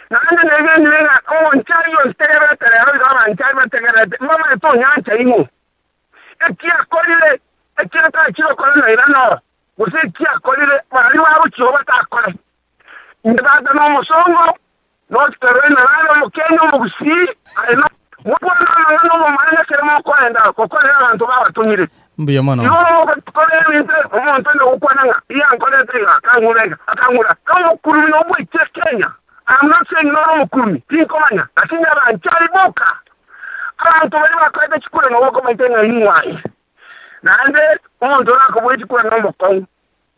nande negendenga Bonchari yontegere Bonchari mama to Onyancha ingo ekia kolile ekia ta chiro kolana irano bose ekia kolile bari wabo chiwa takole ndada no musongo not terena rano mukenya mugusi ayino mukwana no mumanya keremo kwenda kokolera abantu babatunyire mbuya mono yo kolera inte umuntu ndo ukwananga yankole tega akangura kamo kurumi no bwe Kenya I'm not saying no mukumi tinkomanya lakini abanchari boka abantu bali bakwete chikula no wako maitenga inwai nande omuntu nakubwe chikula no mukong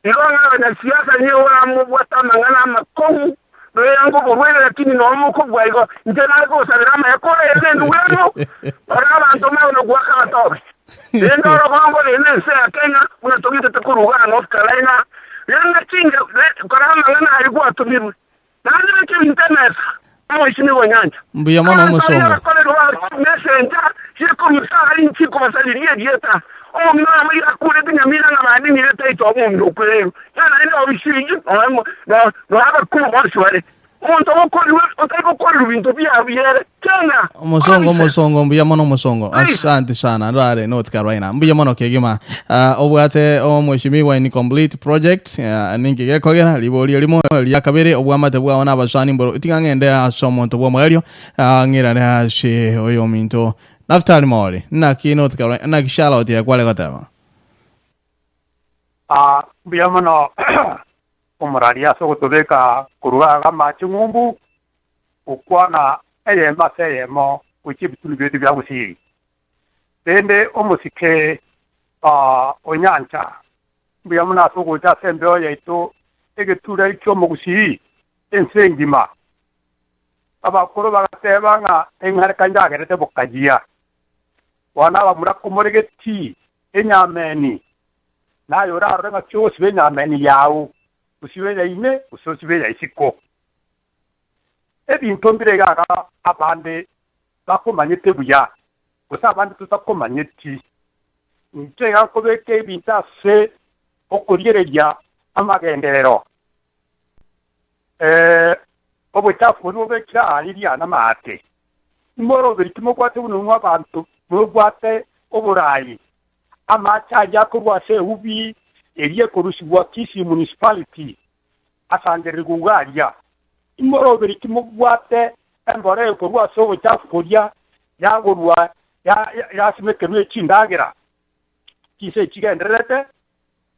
ngona na siasa ni wala mubwata mangana makong no yango kubwele lakini no mukubwa iko ntena ko salama yakole ene nduweno ora abantu mawo gwaka tobe endo robango ene se akenya unatogita takuruga North Carolina yanga chinga kora mangana alikuwa tumiru nande ke internet Mwishimi Onyancha. Mbuya mwana musongo. Messenger, shiko musahari nchiko masaliria dieta. Mwana mwili akule tinyamina na maadini leta ito mundu kweleyo. Yana ina obishiji, no haba kumu mwansi wale. Omuntu otako koli bintu bya biyere. Kenya. Musongo mbuya mwana musongo. Asante sana ndare North Carolina. Mbuya mwana kegima obwate mwishimiwa in complete project ningi gekogera liboli limo lyakabere obwamate bwa wana abashani mboro itingangende asomo nto bwa mwelyo ngira ne she oyo minto naftali mori na ki North Carolina na ki Charlotte ya kwale gatama mbuya mwana omuraria so gutubeka kuruga machungumbu ukwana eyema seyemo kuchibitulu byetu bya gusiri tende omusike Onyancha mbuya muna so guta sembyo yaitu egetura ikyo mu gusiri ensengima abakuru bagateba nga enkare kanjagerete bukajia wana bamura kumurigeti enyameni nayo raro nga cyose benyameni yawo usibeya ine usosibeya isiko ebintu mbirega abande bakomanyete buya gusa abandi tutakomanyeti ntega kobeke binta se okuriyereja amagenderero obutafu nobekira aliria namate imoro birikimo kwate bunwa abantu bwate oburayi amachaja kurwase ubi eriye kurusibwa kisi municipality asangere gugaria imoro birikimo bwate embore kurwase obutafu kuria yagurwa ya simekerwe chindagera kise kigenderete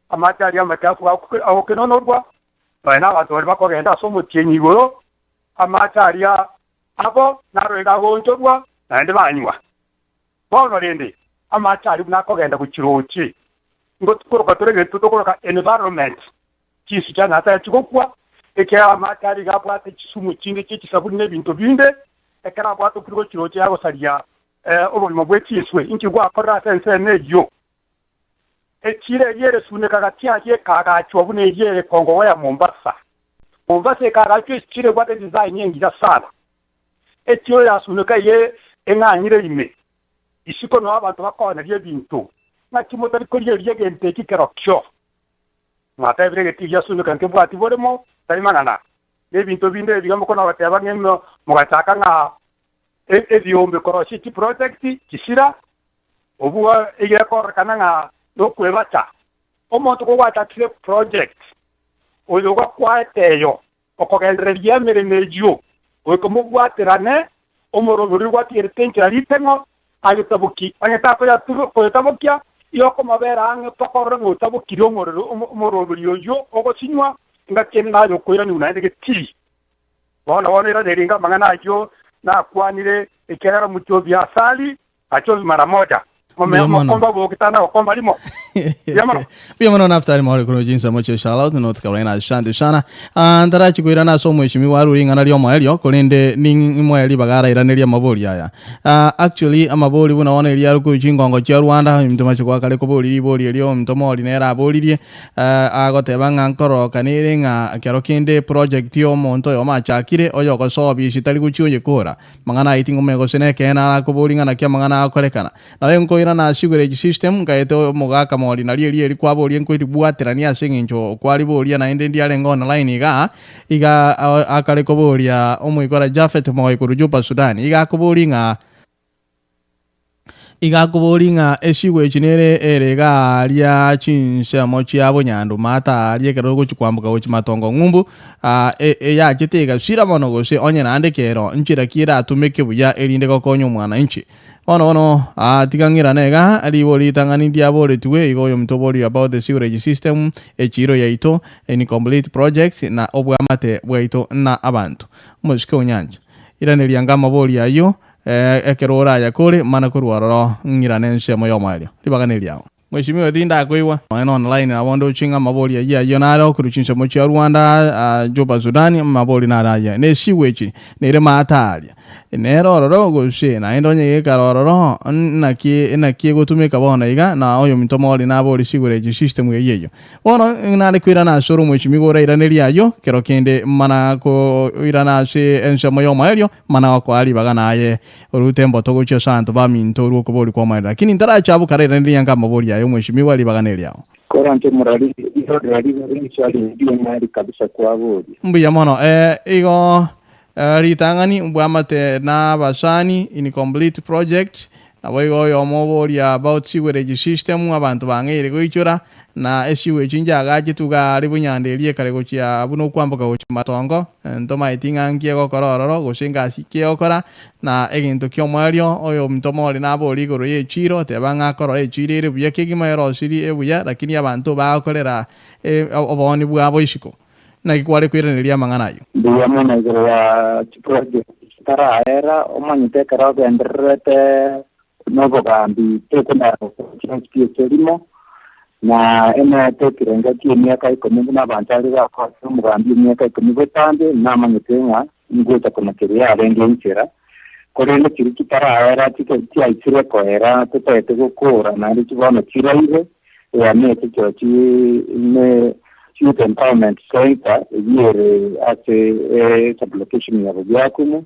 amachaja amatafu akokenonorwa bana abantu bari bakogenda somo tyenyigoro amacharia abo narwega gonjorwa nande banywa bono rende amachari nakogenda kuchirochi ngo tukoroka turege tutokoroka environment kisi cyana ata chigokwa ekya amachari gapwate chisumu chinge chisabune bintu binde ekara bwato kuriko chirochi yago saria obulimo bwekiswe inkigwa akora sense nejo ekire yere suneka gatia ye kaga chobune yere kongo ya Mombasa kaga chire bwate design yengira sana ekyo ya suneka ye enganyire ime isiko no abantu bakona bye bintu nakimoto ariko rye gente kikero kyo mata ebrege tija suneka nke bwati boremo tarimana nebintu binde bigamo kona bateba ngeno mugataka nga ebyombe koroshi ki project kisira obuwa ege korkana nga nokwebata omuntu ko watatire project oyo gwateyo okogendereria meremejo okomugwaterane omoroburi gwatire tenkira litengo agitabuki anyatako ya tugo kotabukia yoko mabera ange tokorre ngotabukiri omoroburi oyo ogosinywa ngakena yo kwira ni unaende geti bona ira deringa mangana ajo na kwanire ekera mucho bya sali acho mara moja komba bokitana komba limo Biyamano naftali mori kuno jinsa moche Charlotte North Carolina asante sana andara chikuira na somo ishimi waru ringa na lyomo elyo kolinde ning mweli bagara iranelia maboli aya actually amaboli buna wana ili yaruku chingongo cha Rwanda mtoma chikwa kale ko boli liboli elyo mtoma oli nera boli agoteba ngankoro kanire nga kyarokinde project yo monto yo machakire oyo ko sobi shitali kuchiye kora mangana itingo mego seneke na ko boli ngana kya mangana akorekana nawe nkoira na sewage system kaeto mogaka moli na lieli kwa boli enko itibwaterania sengincho kwali boli na ende ndiale ngona line iga akale ko boli ya omwikora Jafet moy kurujupa Sudan iga ko boli nga esiwe chinere erega lya chinsha mochi yabo nyandu mata aliekero kuchikwambuka uchimatongo ngumbu ya chitega shira mono gose onye nande kero nchira kira atumeke buya elinde kokonyo mwana nchi ono tikangira nega aliboli tangani diabole tuwe igoyo mtoboli about the sewage system echiro yaito any complete projects na obwamate bwaito na abantu mushike Onyancha iranelianga maboli ayo ekerora ya kuri mana kurwaro ngira nense moyo mario libaganelya Mheshimiwa Thinda kuiwa wana online na wando chinga maboli ya yonaro kuruchinsa mochi ya Rwanda Juba Sudani maboli na raya ne siwechi ne rematalia ne roro go she na indonye ye karoro na kie gutumika bona iga na oyo mitomoli na boli siwereji system yeyo ono na kwira na soro Mheshimiwa Raila neliayo kero kende mana ko irana se ensa moyo maelio mana ko ali bagana ye orutembo togo che santo ba minto ru ko boli ko maelio lakini ndara chabu karera nelianga maboli ya Mheshimiwa libaganelya korante murali swali ndio mali kabisa kwa bodi mbuya mono igo ritangani mbwamate na basani in complete project na boigo yo moboli about sewerage system abantu bangere goichura na esiwe chinja gaje tuga ribunyandeliye kare gochia buno kwamboka gochi matongo ntoma itingangie gokororo goshinga sikie okora na eginto kyo mwario oyo mtomoli na boli goro ye chiro te banga koro ye chirire buya kigima yero siri ebuya lakini abantu bakorera oboni bwabo ishiko na ikwale kwireneria manganayo ndio mona igoro ya project tara era omanyite karago enderete nobo gambi tekuna kirimo na ena tekirenga miaka 10 na Bonchari kwa mugambi miaka 15 na manyitenga ngota kuna kiria arenge nchera korele kiri kitara era tiki aisire ko era tete gukura na ndi kibona kiraire ya mete chochi ne youth empowerment center yere ate application ya byakumu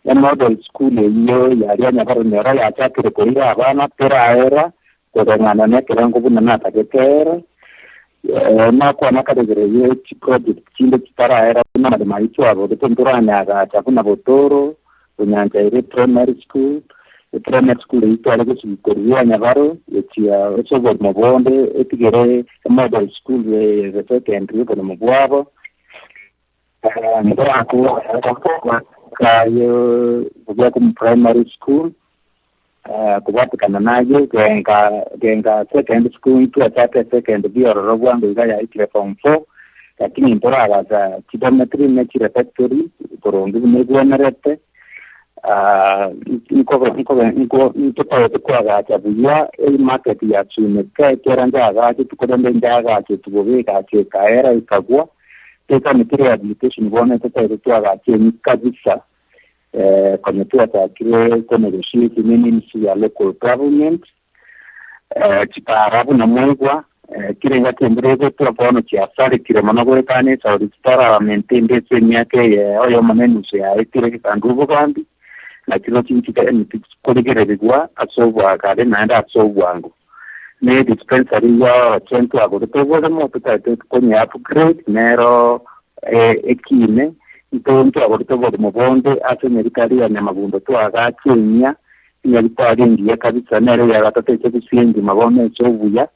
ya model school iyo ya nyabaro nyara ya chakire korira abana pera era kodangana nekerango buna natakekera na kwa nakadegere ye project chinde kitara era na madimaicho abo detemporana aga chakuna botoro Onyancha ile primary school itwale kusikorwa nyabaro yetia osobo mabonde etigere model school ye secondary ko mubwabo ndora ko kayo bwa ku primary school kubatikana nayo genga second school to ataka second bioro rwanda ya ikire form 4 lakini ndora agaza kilometri na kire factory korongo negwenerete niko kwa gacha buya market ya chune kera ndaga tukodende ndaga tubobeka kaera ikagwa teka mitire rehabilitation bona kwa gacha kabisa kwenye kile kwenye negotiate nini ya local government chiparabu na mwegwa kile ngati mbreze tunapoona kiasari kile manago kane saudi tara maintain ndetse myake oyo maneno ya kile kitandugo kandi na kilo kinchika ni kuligerezwa asobwa kale naenda asobwa ngo ne dispensary ya cento ago tuwa mo tutate kwenye upgrade nero ekine itonto aboritobo mubonde asenyerikari ya nyamagundo twagakenya nyabitari ndiye kabisa nero ya gatateke kusingi mabone sobuya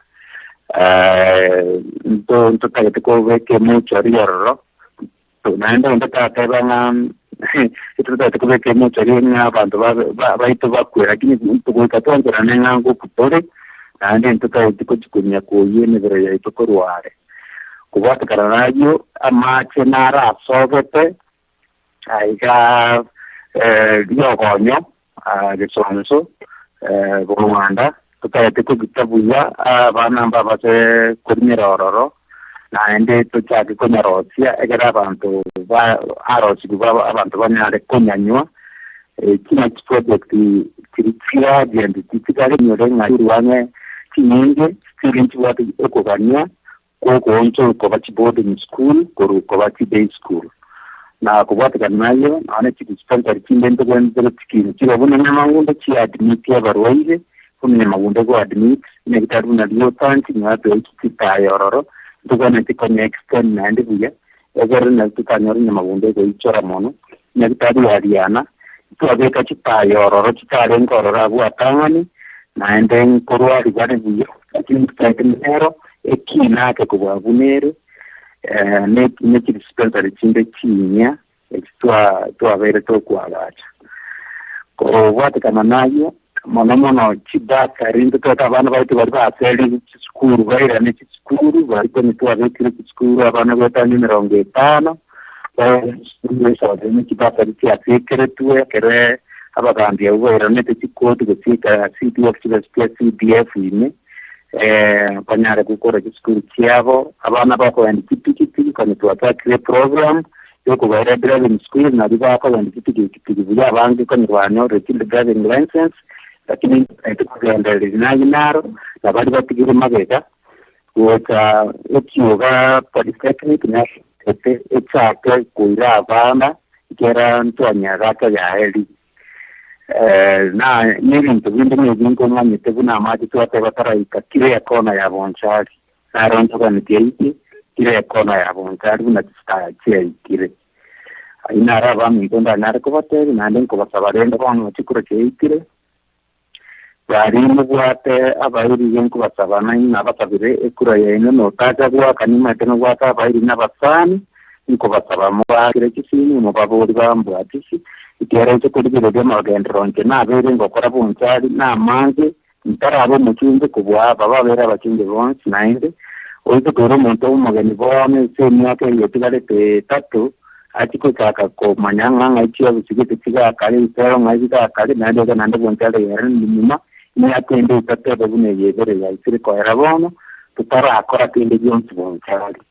nto kagete ko veke mucho rioro tunaenda ndaka bana itutate ko veke mucho rioro abantu baito bakwera lakini tugoika twongera nengango kutore ande ntoka kunya ko yene bere ya itokorware kubata karanayo amache nara sogete aiga yogonyo gesonso Rwanda tukayete ko gitabuya abana mbabase kunyera ororo na ende tuchake ko nyarosia egera abantu ba arosi kuba abantu banyare konyanywa kina project kirikira diende tikare nyore ngayurwane kinyinge student watu okoganya ko onto ko bati boarding school ko bati day school na kubata nayo ana dispensary kindento kwenda tikini kila buna namangundo ki admit ya barwaile kumne magundo ko admit ne kitabu na dio tanti ngato ikitayo ororo tukana tikone extend na ndibuya egere na tukanyo na magundo ko ichora mono ne kitabu hadiana tuabeka kitayo ororo kitare ngororo abwatangani na enden korwa rigane buya lakini tukaitenero ekina ke kubabunere ne dispensary chinde chinya twa vere to kwa gacha ko wate kama nayo mono chidaka rinto tota bana baitu bari baseli skuru vaira ne skuru bari ko twa vekire skuru abana bata ni 5 ba skuru so de ne chidaka ri ya sekere tuwe kere abagambye ubwera nete chikoti gusika CDF kibasipia CDF ine kanyare gukora gisukuru cyabo abana bako yandikipiki kandi tuwatakire program yo kubaira driving school na bako yandikipiki buya bangi kandi wanyo registered driving license lakini tukugendera linayinaro nabali batigire mageta wota ekiyoga polytechnic na etsaka kuira abana ikera ntwanyaraka ya heli na n'ibintu bindi n'ibintu nk'amite bunamati tubataraika kire kona ya Bonchari naronto kanitiyiki kire kona ya Bonchari bunatsta kire inara bamintonda nariko bateri nande ko basabarenda bano chikuro kire bari mubwate abayiri yenko basabana n'abatabire ekura yene no taja gwa kanima teno gwa abayiri n'abasani niko basaba mu bakire kisini mu babori bambwatisi ikera cyo kudigere magendronke nabere ngo kora Bonchari namanze ntarabo mucyunze kubwa bababera abakinge bonse nainde ozo goro monto umugani bone se myaka yotigale te tatu atiko kaka ko manyanga ngachiya bukigete kiga kale itero ngazika kale nande ga nande Bonchari yaran minima ni atende tatu babune yegere ya isire ko erabono tutara akora tende jonse Bonchari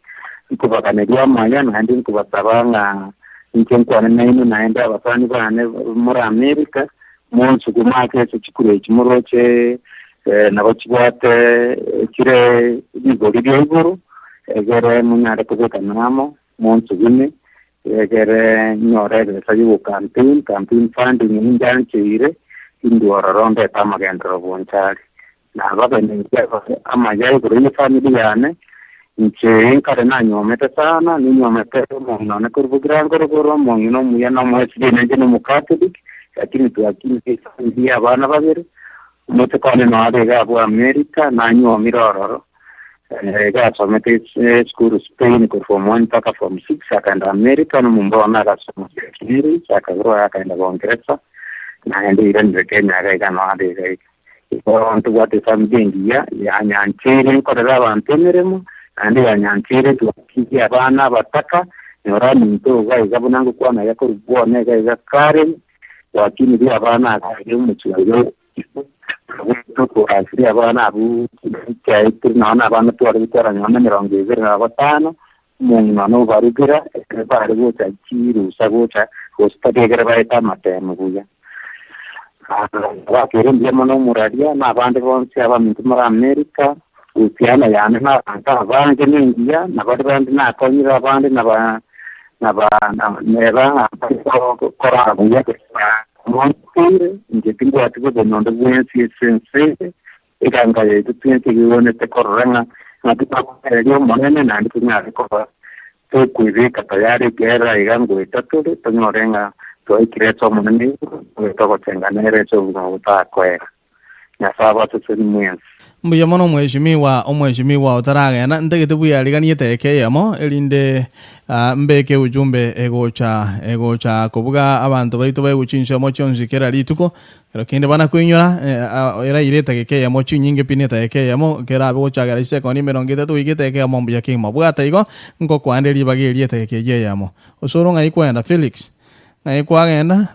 iko bakanedia maya nande ko basabanga nk'uko naenda abafani bane muri Amerika munsi gumake cyo kikure kimoroche nabachibate kire bigori by'iburu egere munyare kuvuka namo munsi gune egere nyore sayibu campaign funding n'injanchire indwara ronde tamagendro Bonchari na babene amajaye kuri family yane nche kare na nyomete sana ni nyomete mwana na kurbugira ngoro mwana muyana mwesije nje no mukatoliki lakini tuakini ndia abana babiri mote kone no adega abo America na nyomirororo ga somete school Spain ko from 1 mpaka from 6 akaenda America no mumbona ga somete kiri akagro akaenda Bongereza na ndi ile Kenya ga no adega iko ntu wate famgendia ya nyanchiri ko da bantemeremo andi yanyankire tuakiki abana bataka nyora minto gaiza bunangu kwa na yako rubone gaiza kare wakini dia abana akari umucyaro ko asiri abana abu cyaitu nana abana twari bitaranya na 25 umuntu no barugira bari gota kiru sagocha hospital baita matemu buya wakere ndimo no muradia na abandi bonse abamintu muri Amerika ukiana yana na abandi n'india n'abandi nakonyira abandi neba kora buya montere nje tingo atugo nondo bwensi sense iganga yetu twente yone te koranga na tutakero monene na ndikunya ko to kuivika tayari gera igango itatore tonyorenga to ikireto monene to kotenganere to buta kwera nasaba tutsinimuyensi mbuyamono omweshimiwa otaragena ntegete buyaliganiye tekeyamo elinde mbeke ujumbe egocha kubuga abantu baitu baiguchinsha mochonzi kera lituko pero kinde bana kuinyora era ireta kekeyamo chinyinge pineta ekeyamo kera abocha garise koni merongete tuigete ekeyamo mbuya kimo bwata igo ngo kwande libagelie tekeyamo osoro ngai kwenda Felix na kwagenda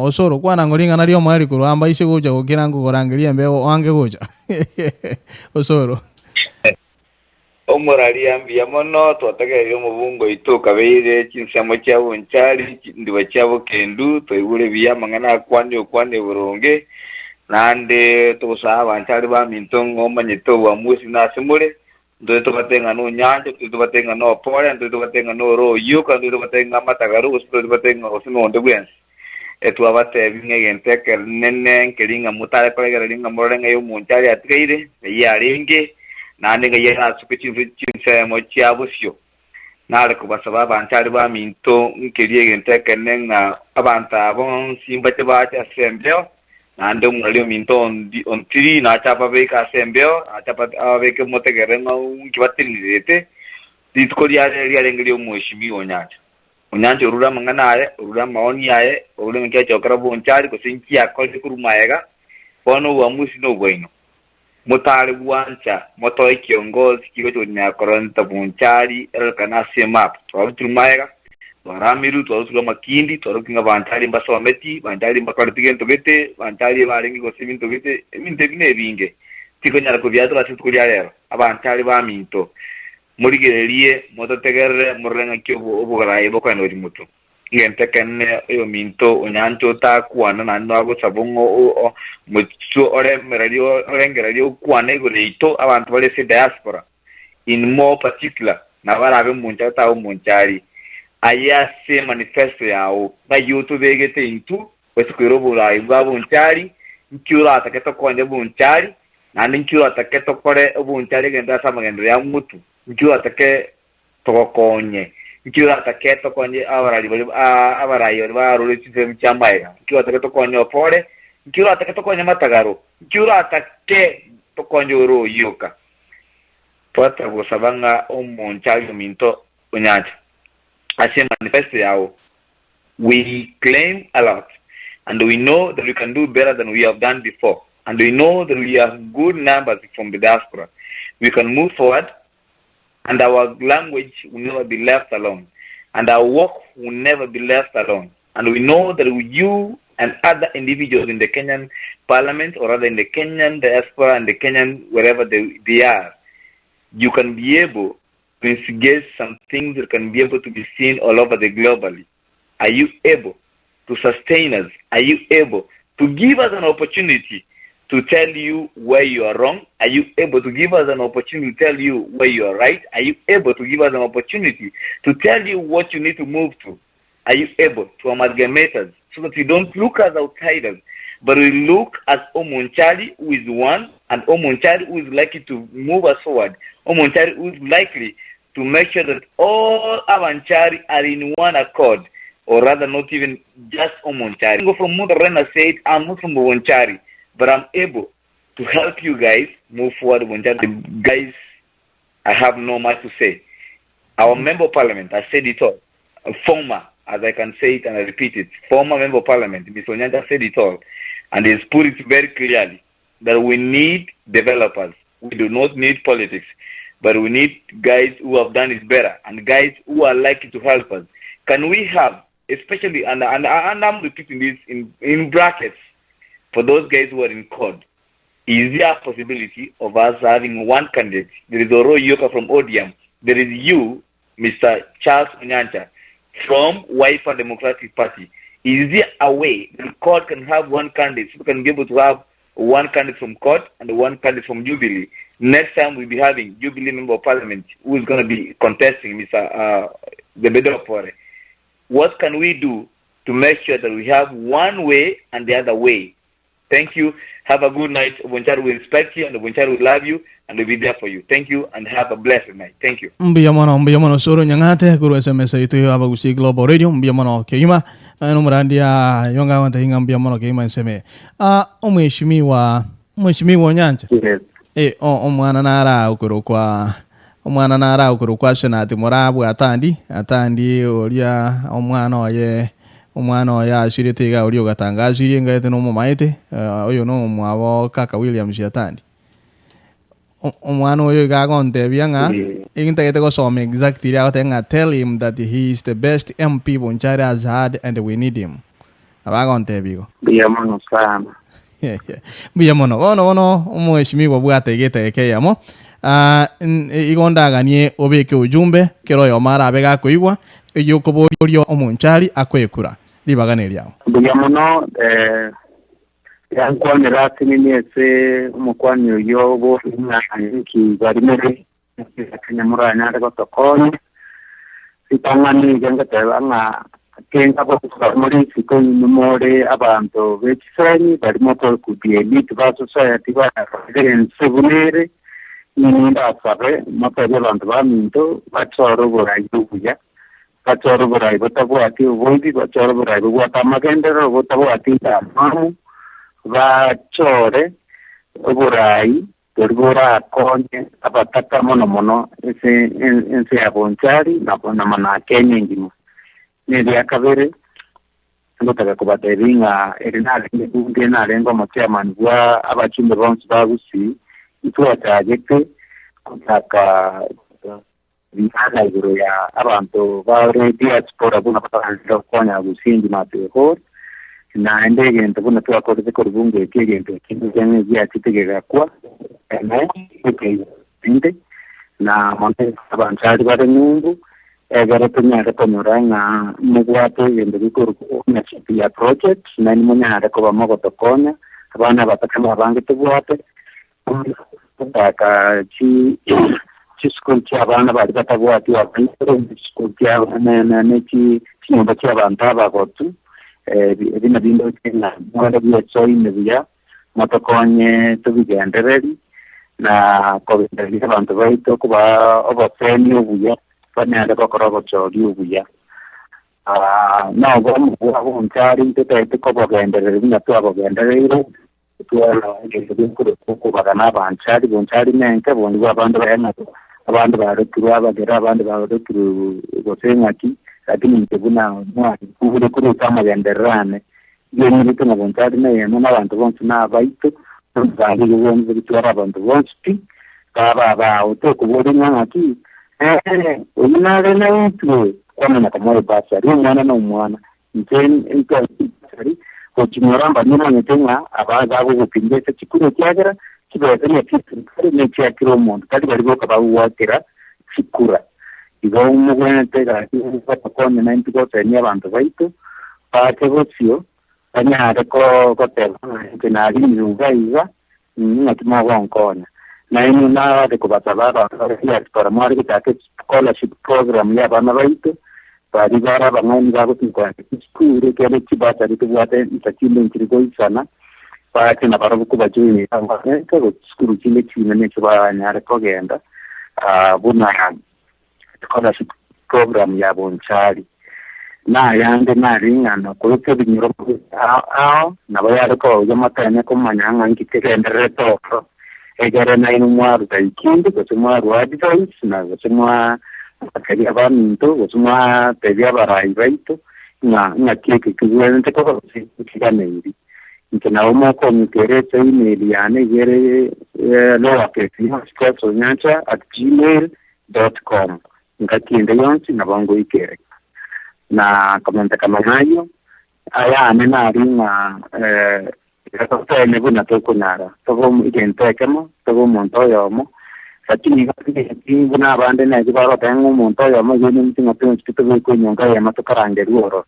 osoro kwana ngolinga na lyo mwali kuramba ise goja gukira ngukorangiria mbeo wange goja osoro omurali ambia mono twatagere omubungo itoka beire chinsamo cya Bonchari ndiba cyabo kendu toigure biya mangana kwande buronge nande tosaba Bonchari ba mintongo omanyito wa musi na simule ndo tubatenga no Onyancha tubatenga no pole ndo tubatenga no royo kandi tubatenga matagaru ndo tubatenga osino ndo bwensi etwabate bingegenteke nene nkelinga mutale kolega linga morenga yo Bonchari atreire yaringe nande ngaya sukicinse mo cyabusyo nale kubasaba Bonchari ba minto nkeliegenteke nenga abanta bon simbate ba assembleo nande umulio minto on tiri na chapa beka assembleo chapa abeke motegerenga unkibatinirete ditkoria ya mweshimi Onyancha urura manganaye urura maoni yaye urura mkia chokara Bonchari kusinki yakole kurumaega bono uamuzi no bwino mutale bwancha moto kiongozi kigo chonya koronta Bonchari elkana semap wabutumaega Ramiru to Makindi, to looking of Bonchari Basometi, Bonchari Bakartigan to Gete, Bonchari Varing was even to Gete, Mintevinge, Ticona Coviato, Sucuria, Bonchari Vaminto, Murigerie, Mototegar, Morena Kyobo, Bogarai, Bocano Mutu. Taken Minto, Onyancha, Takuan, and Nago Sabongo, or Mutsu or Radio Radio, Quanego, Avantuales diaspora. In more particular, Navara Munchata Bonchari. Aya se manifesto yao na YouTube gete into wesikurobola iwa Bonchari nkura ataketo konje Bonchari na nkura ataketo kore Bonchari genda sama genda ya mutu nkura atake tokonye nkura ataketo konje abarali ba role system chambaira nkura ataketo konje opore nkura ataketo konje matagaro nkura atake tokonje oro yoka pata gosabanga Bonchari minto Onyancha. As a manifesto, we claim a lot, and we know that we can do better than we have done before, and we know that we have good numbers from the diaspora. We can move forward, and our language will never be left alone, and our work will never be left alone. And we know that you and other individuals in the Kenyan parliament, or rather in the Kenyan diaspora and the Kenyan wherever they are, you can be able to instigate some things that can be able to be seen all over the globally. Are you able to sustain us? Are you able to give us an opportunity to tell you where you are wrong? Are you able to give us an opportunity to tell you where you are right? Are you able to give us an opportunity to tell you what you need to move to? Are you able to amalgamate us so that we don't look as outsiders, but we look as Bonchari, who is one, and Bonchari, who is likely to move us forward, Bonchari, who is likely to make sure that all Bonchari are in one accord, or rather not even just Bonchari. From Mudarena said, I'm not from Bonchari, but I'm able to help you guys move forward. Bonchari. Guys, I have no much to say. Our member of parliament, I said it all, a former, as I can say it and I repeat it, former member of parliament, Mr. Onyancha said it all, and he's put it very clearly that we need developers. We do not need politics, but we need guys who have done it better and guys who are likely to help us. Can we have, especially, and I'm repeating this in brackets, for those guys who are in court, is there a possibility of us having one candidate? There is Oro Yoka from ODM. There is you, Mr. Charles Onyancha, from Wiper Democratic Party. Is there a way the court can have one candidate, so we can be able to have one candidate from court and one candidate from Jubilee? Next time we'll be having Jubilee Member of Parliament who is going to be contesting Mr. Debedopore. What can we do to make sure that we have one way and the other way? Thank you. Have a good night. Bonchari will respect you and Bonchari will love you and will be there for you. Thank you and have a blessed night. Thank you. Mbiyamono soro nyangate guru SMS itu abagusi Global Radio mbiyamono keima na numrandia yonga wanta hinga mbiyamono keima nseme mheshimiwa Onyancha. Yes. Omwana nara ukurukwa senati morabu atandi olia omwana oya ashiritiga olio gatanga ashiringa ete no mumaite oyo no mwabo kaka Williams yatandi omwana oyo gagonte bianga ingitagete go some exactly atenga tell him that he is the best MP Bonchari has had and we need him abagonte bigo Biyamono sana biyamono ono mheshimiwa bwate gete yamo igondaganie obeke ujumbe kero yo mara abega kuigwa yokoborio Bonchari akwekura libagane lyao Biyamono yankwane rati nese umukwani yobo inki barimere kanyamuranya ndako tokoni sitangani gangatanga kenga ko muri siko numore abantu bekisanyi barimo ko kudieli ba society ba sevunere ninda sabe mapere abantu baminto bachoro borayibuya bachoro borayi botabwati ubundi bachoro borayi bwatamagendero botabwati tamamu bachore borayi dorgora konye abataka mono ese ya Bonchari na mana Kenya ngimo nedi akabere ndotaka kubateringa erinale ngunde nalengo mu chairman wa abachimbe bonse bagusi itwa tajeke kutaka bihana iguru ya abantu bare diaspora buna patanga konya gusingi mateko na ndege ndabona twakoze ko rubunge kigende kinzanye byakitegeka kwa ende na monte abanchari bare nyungu egara tunyara konyora nga mugwate yende bikuru na ya project na ni munyara ko bamoko tokonya abana batakama bange tubwate taka school cy'abana bari batabwati abandi school cy'abana n'iki cyumba cy'abantu abagotu bina bindo cy'ina mwanda byasoine bya matokonye tubigendereri na kobigendereri abantu bahito kuba obafeni ubuya banyanda bakora cyori ubuya na bo ntari tete ko bagendereri bina tubagendereri tuwala ngeze ko bagana abanchari bonchari nenke bonzi abantu bayana abantu barukuru abagera abantu barukuru gosengaki lakini ndibuna mwari kuri kuri tamagenderane yeni bito na bonchari naye n'abantu bonse n'abaito bari bonze bitwara abantu bonse baba utoko bori nkaki unare na itu kama kama basa mwana na mwana kuchimoramba nina nyetenga abaza abo kupindesa chikuru cyagera kibeze ne kitari ne cyakiro umuntu kandi bari boka bawatira chikura igo umugwente gati bakone 90% y'abantu baito patebosio anyara ko koteba kenari nyuga nakima wankona na ino na de kubatabara para mwari kitake scholarship program y'abana baito bari bara bamwe babo twikora sikuru kele kibata bitubwate itakinde nkirigo isana bati na barabuko bajuye ambaye ko sikuru kile kimene cyabanyara kogenda buna scholarship program ya Bonchari na yande naringana ko cyo binyuro na bayari ko yamatanya ko manyanga nkitegenda reto egere na inu mwaru taikindi ko mwaru advice na ko akari abantu gusuma tebya barayi baito na kike kigwente ko kiganeri nkena umo ko miteretse email yane yere lo apeti Onyancha@gmail.com ngakinde yonsi nabango ikere na komenta kama nayo aya nena ringa ne buna toko nara togo identeka togo montoyo lakini ngina abande na jibaro tangu muntu yamo yini mtinga tunchito ko nyonga ya matokarange ruoro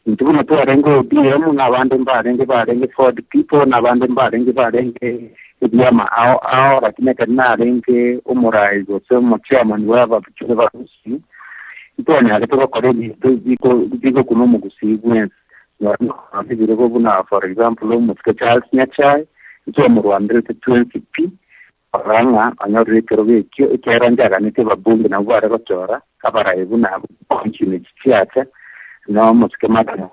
intubuna to arengo DM na abande mbarenge 40 people na abande mbarenge ibyama ao lakini kana arenge umuraizo so chairman waba bichuze barusi itone agato ko redi biko kuno mugusibwe biro buna for example umuske Charles Nyachai ito mu Rwanda 20p aranga anyori kerobe keranja nite babungu na bwara batora kabara ibuna konchine chiacha no muske mata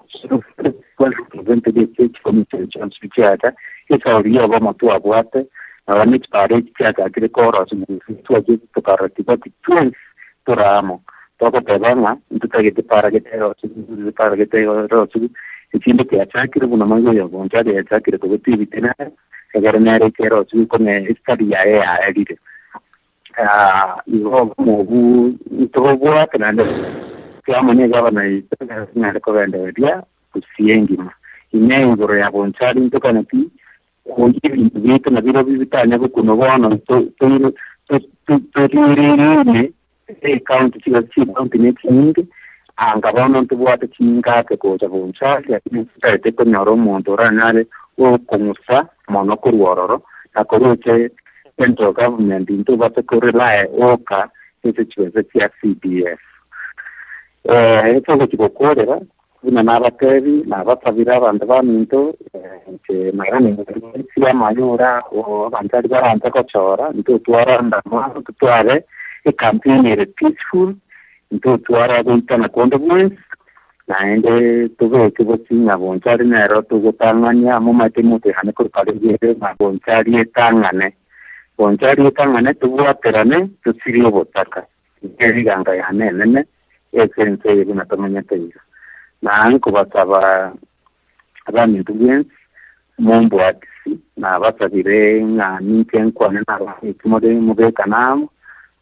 kwa presente de church committee chance chiacha ito rio ba matu abwate na nit pare chiacha kire koro su tuaje to karatiba twins toramo toko tebanga ntutagete para getero su ikindi kyachakire buna mango ya Bonchari yachakire ko bitibitena agarnare kero su kone study ya edit iho mobu itobo kana kama ne gavana ina ko vende dia kusiengima ine ngoro ya Bonchari ntokana ti kongi vitu na vile vitanya kuno bono to account ti next angabona ntubwate kinga ke ko ja Bonchari lakini site ko nyoro muntu ranale o kumusa mono kurwororo akoroche central government into bate korelae oka ese chiweze tia CDF ito ko korera kuna nabatevi nabatabira abantu baminto ke marane sia mayora o Bonchari baranta ko chora into tuaranda mo tuare e campaign ere peaceful into tuara guntana condolence naende tuve kibosinga Bonchari nero tugutanganya mu matemute hane kurparigere na Bonchari etangane tubuaterane tusirio botaka eriganga yane nene esense yina tamanya teyo na kubasaba abami tugenzi mombo atisi na basabire nga ninke nkwane na ikimode mubeka namo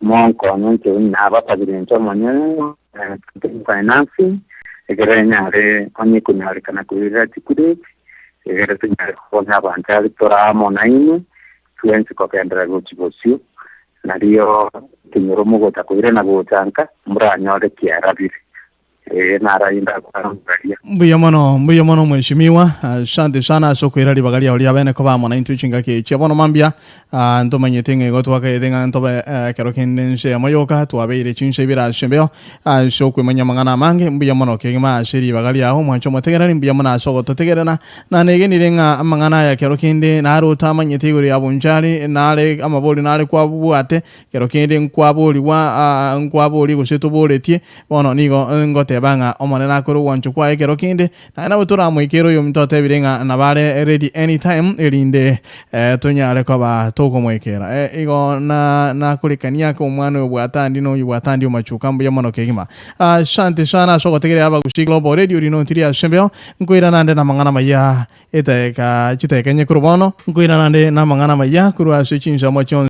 monko onyancha na abatabire ntomonyo financing egere nyare onye kunyare kana kuira tikure egere tunyare kuona banjali tora monaini tuenzi kokendera gochibosio nario kinyoro mugota kuira na gochanka muranyore kiarabiri narainda kwa mbuya mono mheshimiwa, asante sana sokwira libagalia oli abene ko bamona intuchinga ke chiabono mambia ntomanyete ngego twaka edenga ntobe kerokendense amoyoka twabeire chinse bira shembeo sokwe manya mangana mange mbuya mono kegima shiri bagalia aho mwancho motegerani mbuya mona sogo totegerana na negenire nga mangana ya kerokende na ruta manyete guri ya Bonchari nale amaboli nale kwa buate kerokende nkwaboli wa nkwaboli guseto boletie bono nigo ngote banga omonena kuru wancho kwa ekero kinde na butura mwikero yo mtote birenga na bare ready anytime elinde tunyale ko ba toko mwekera igo na kulikania ko mwana obwatandi no yubwatandi omachuka mbuya mono kegima asante sana soko tegere aba gushiglo bo radio rino tiria shembeo nkoira nande na mangana maya eteka chitekenye kurubono nkoira nande na mangana maya kuru asichinja mochon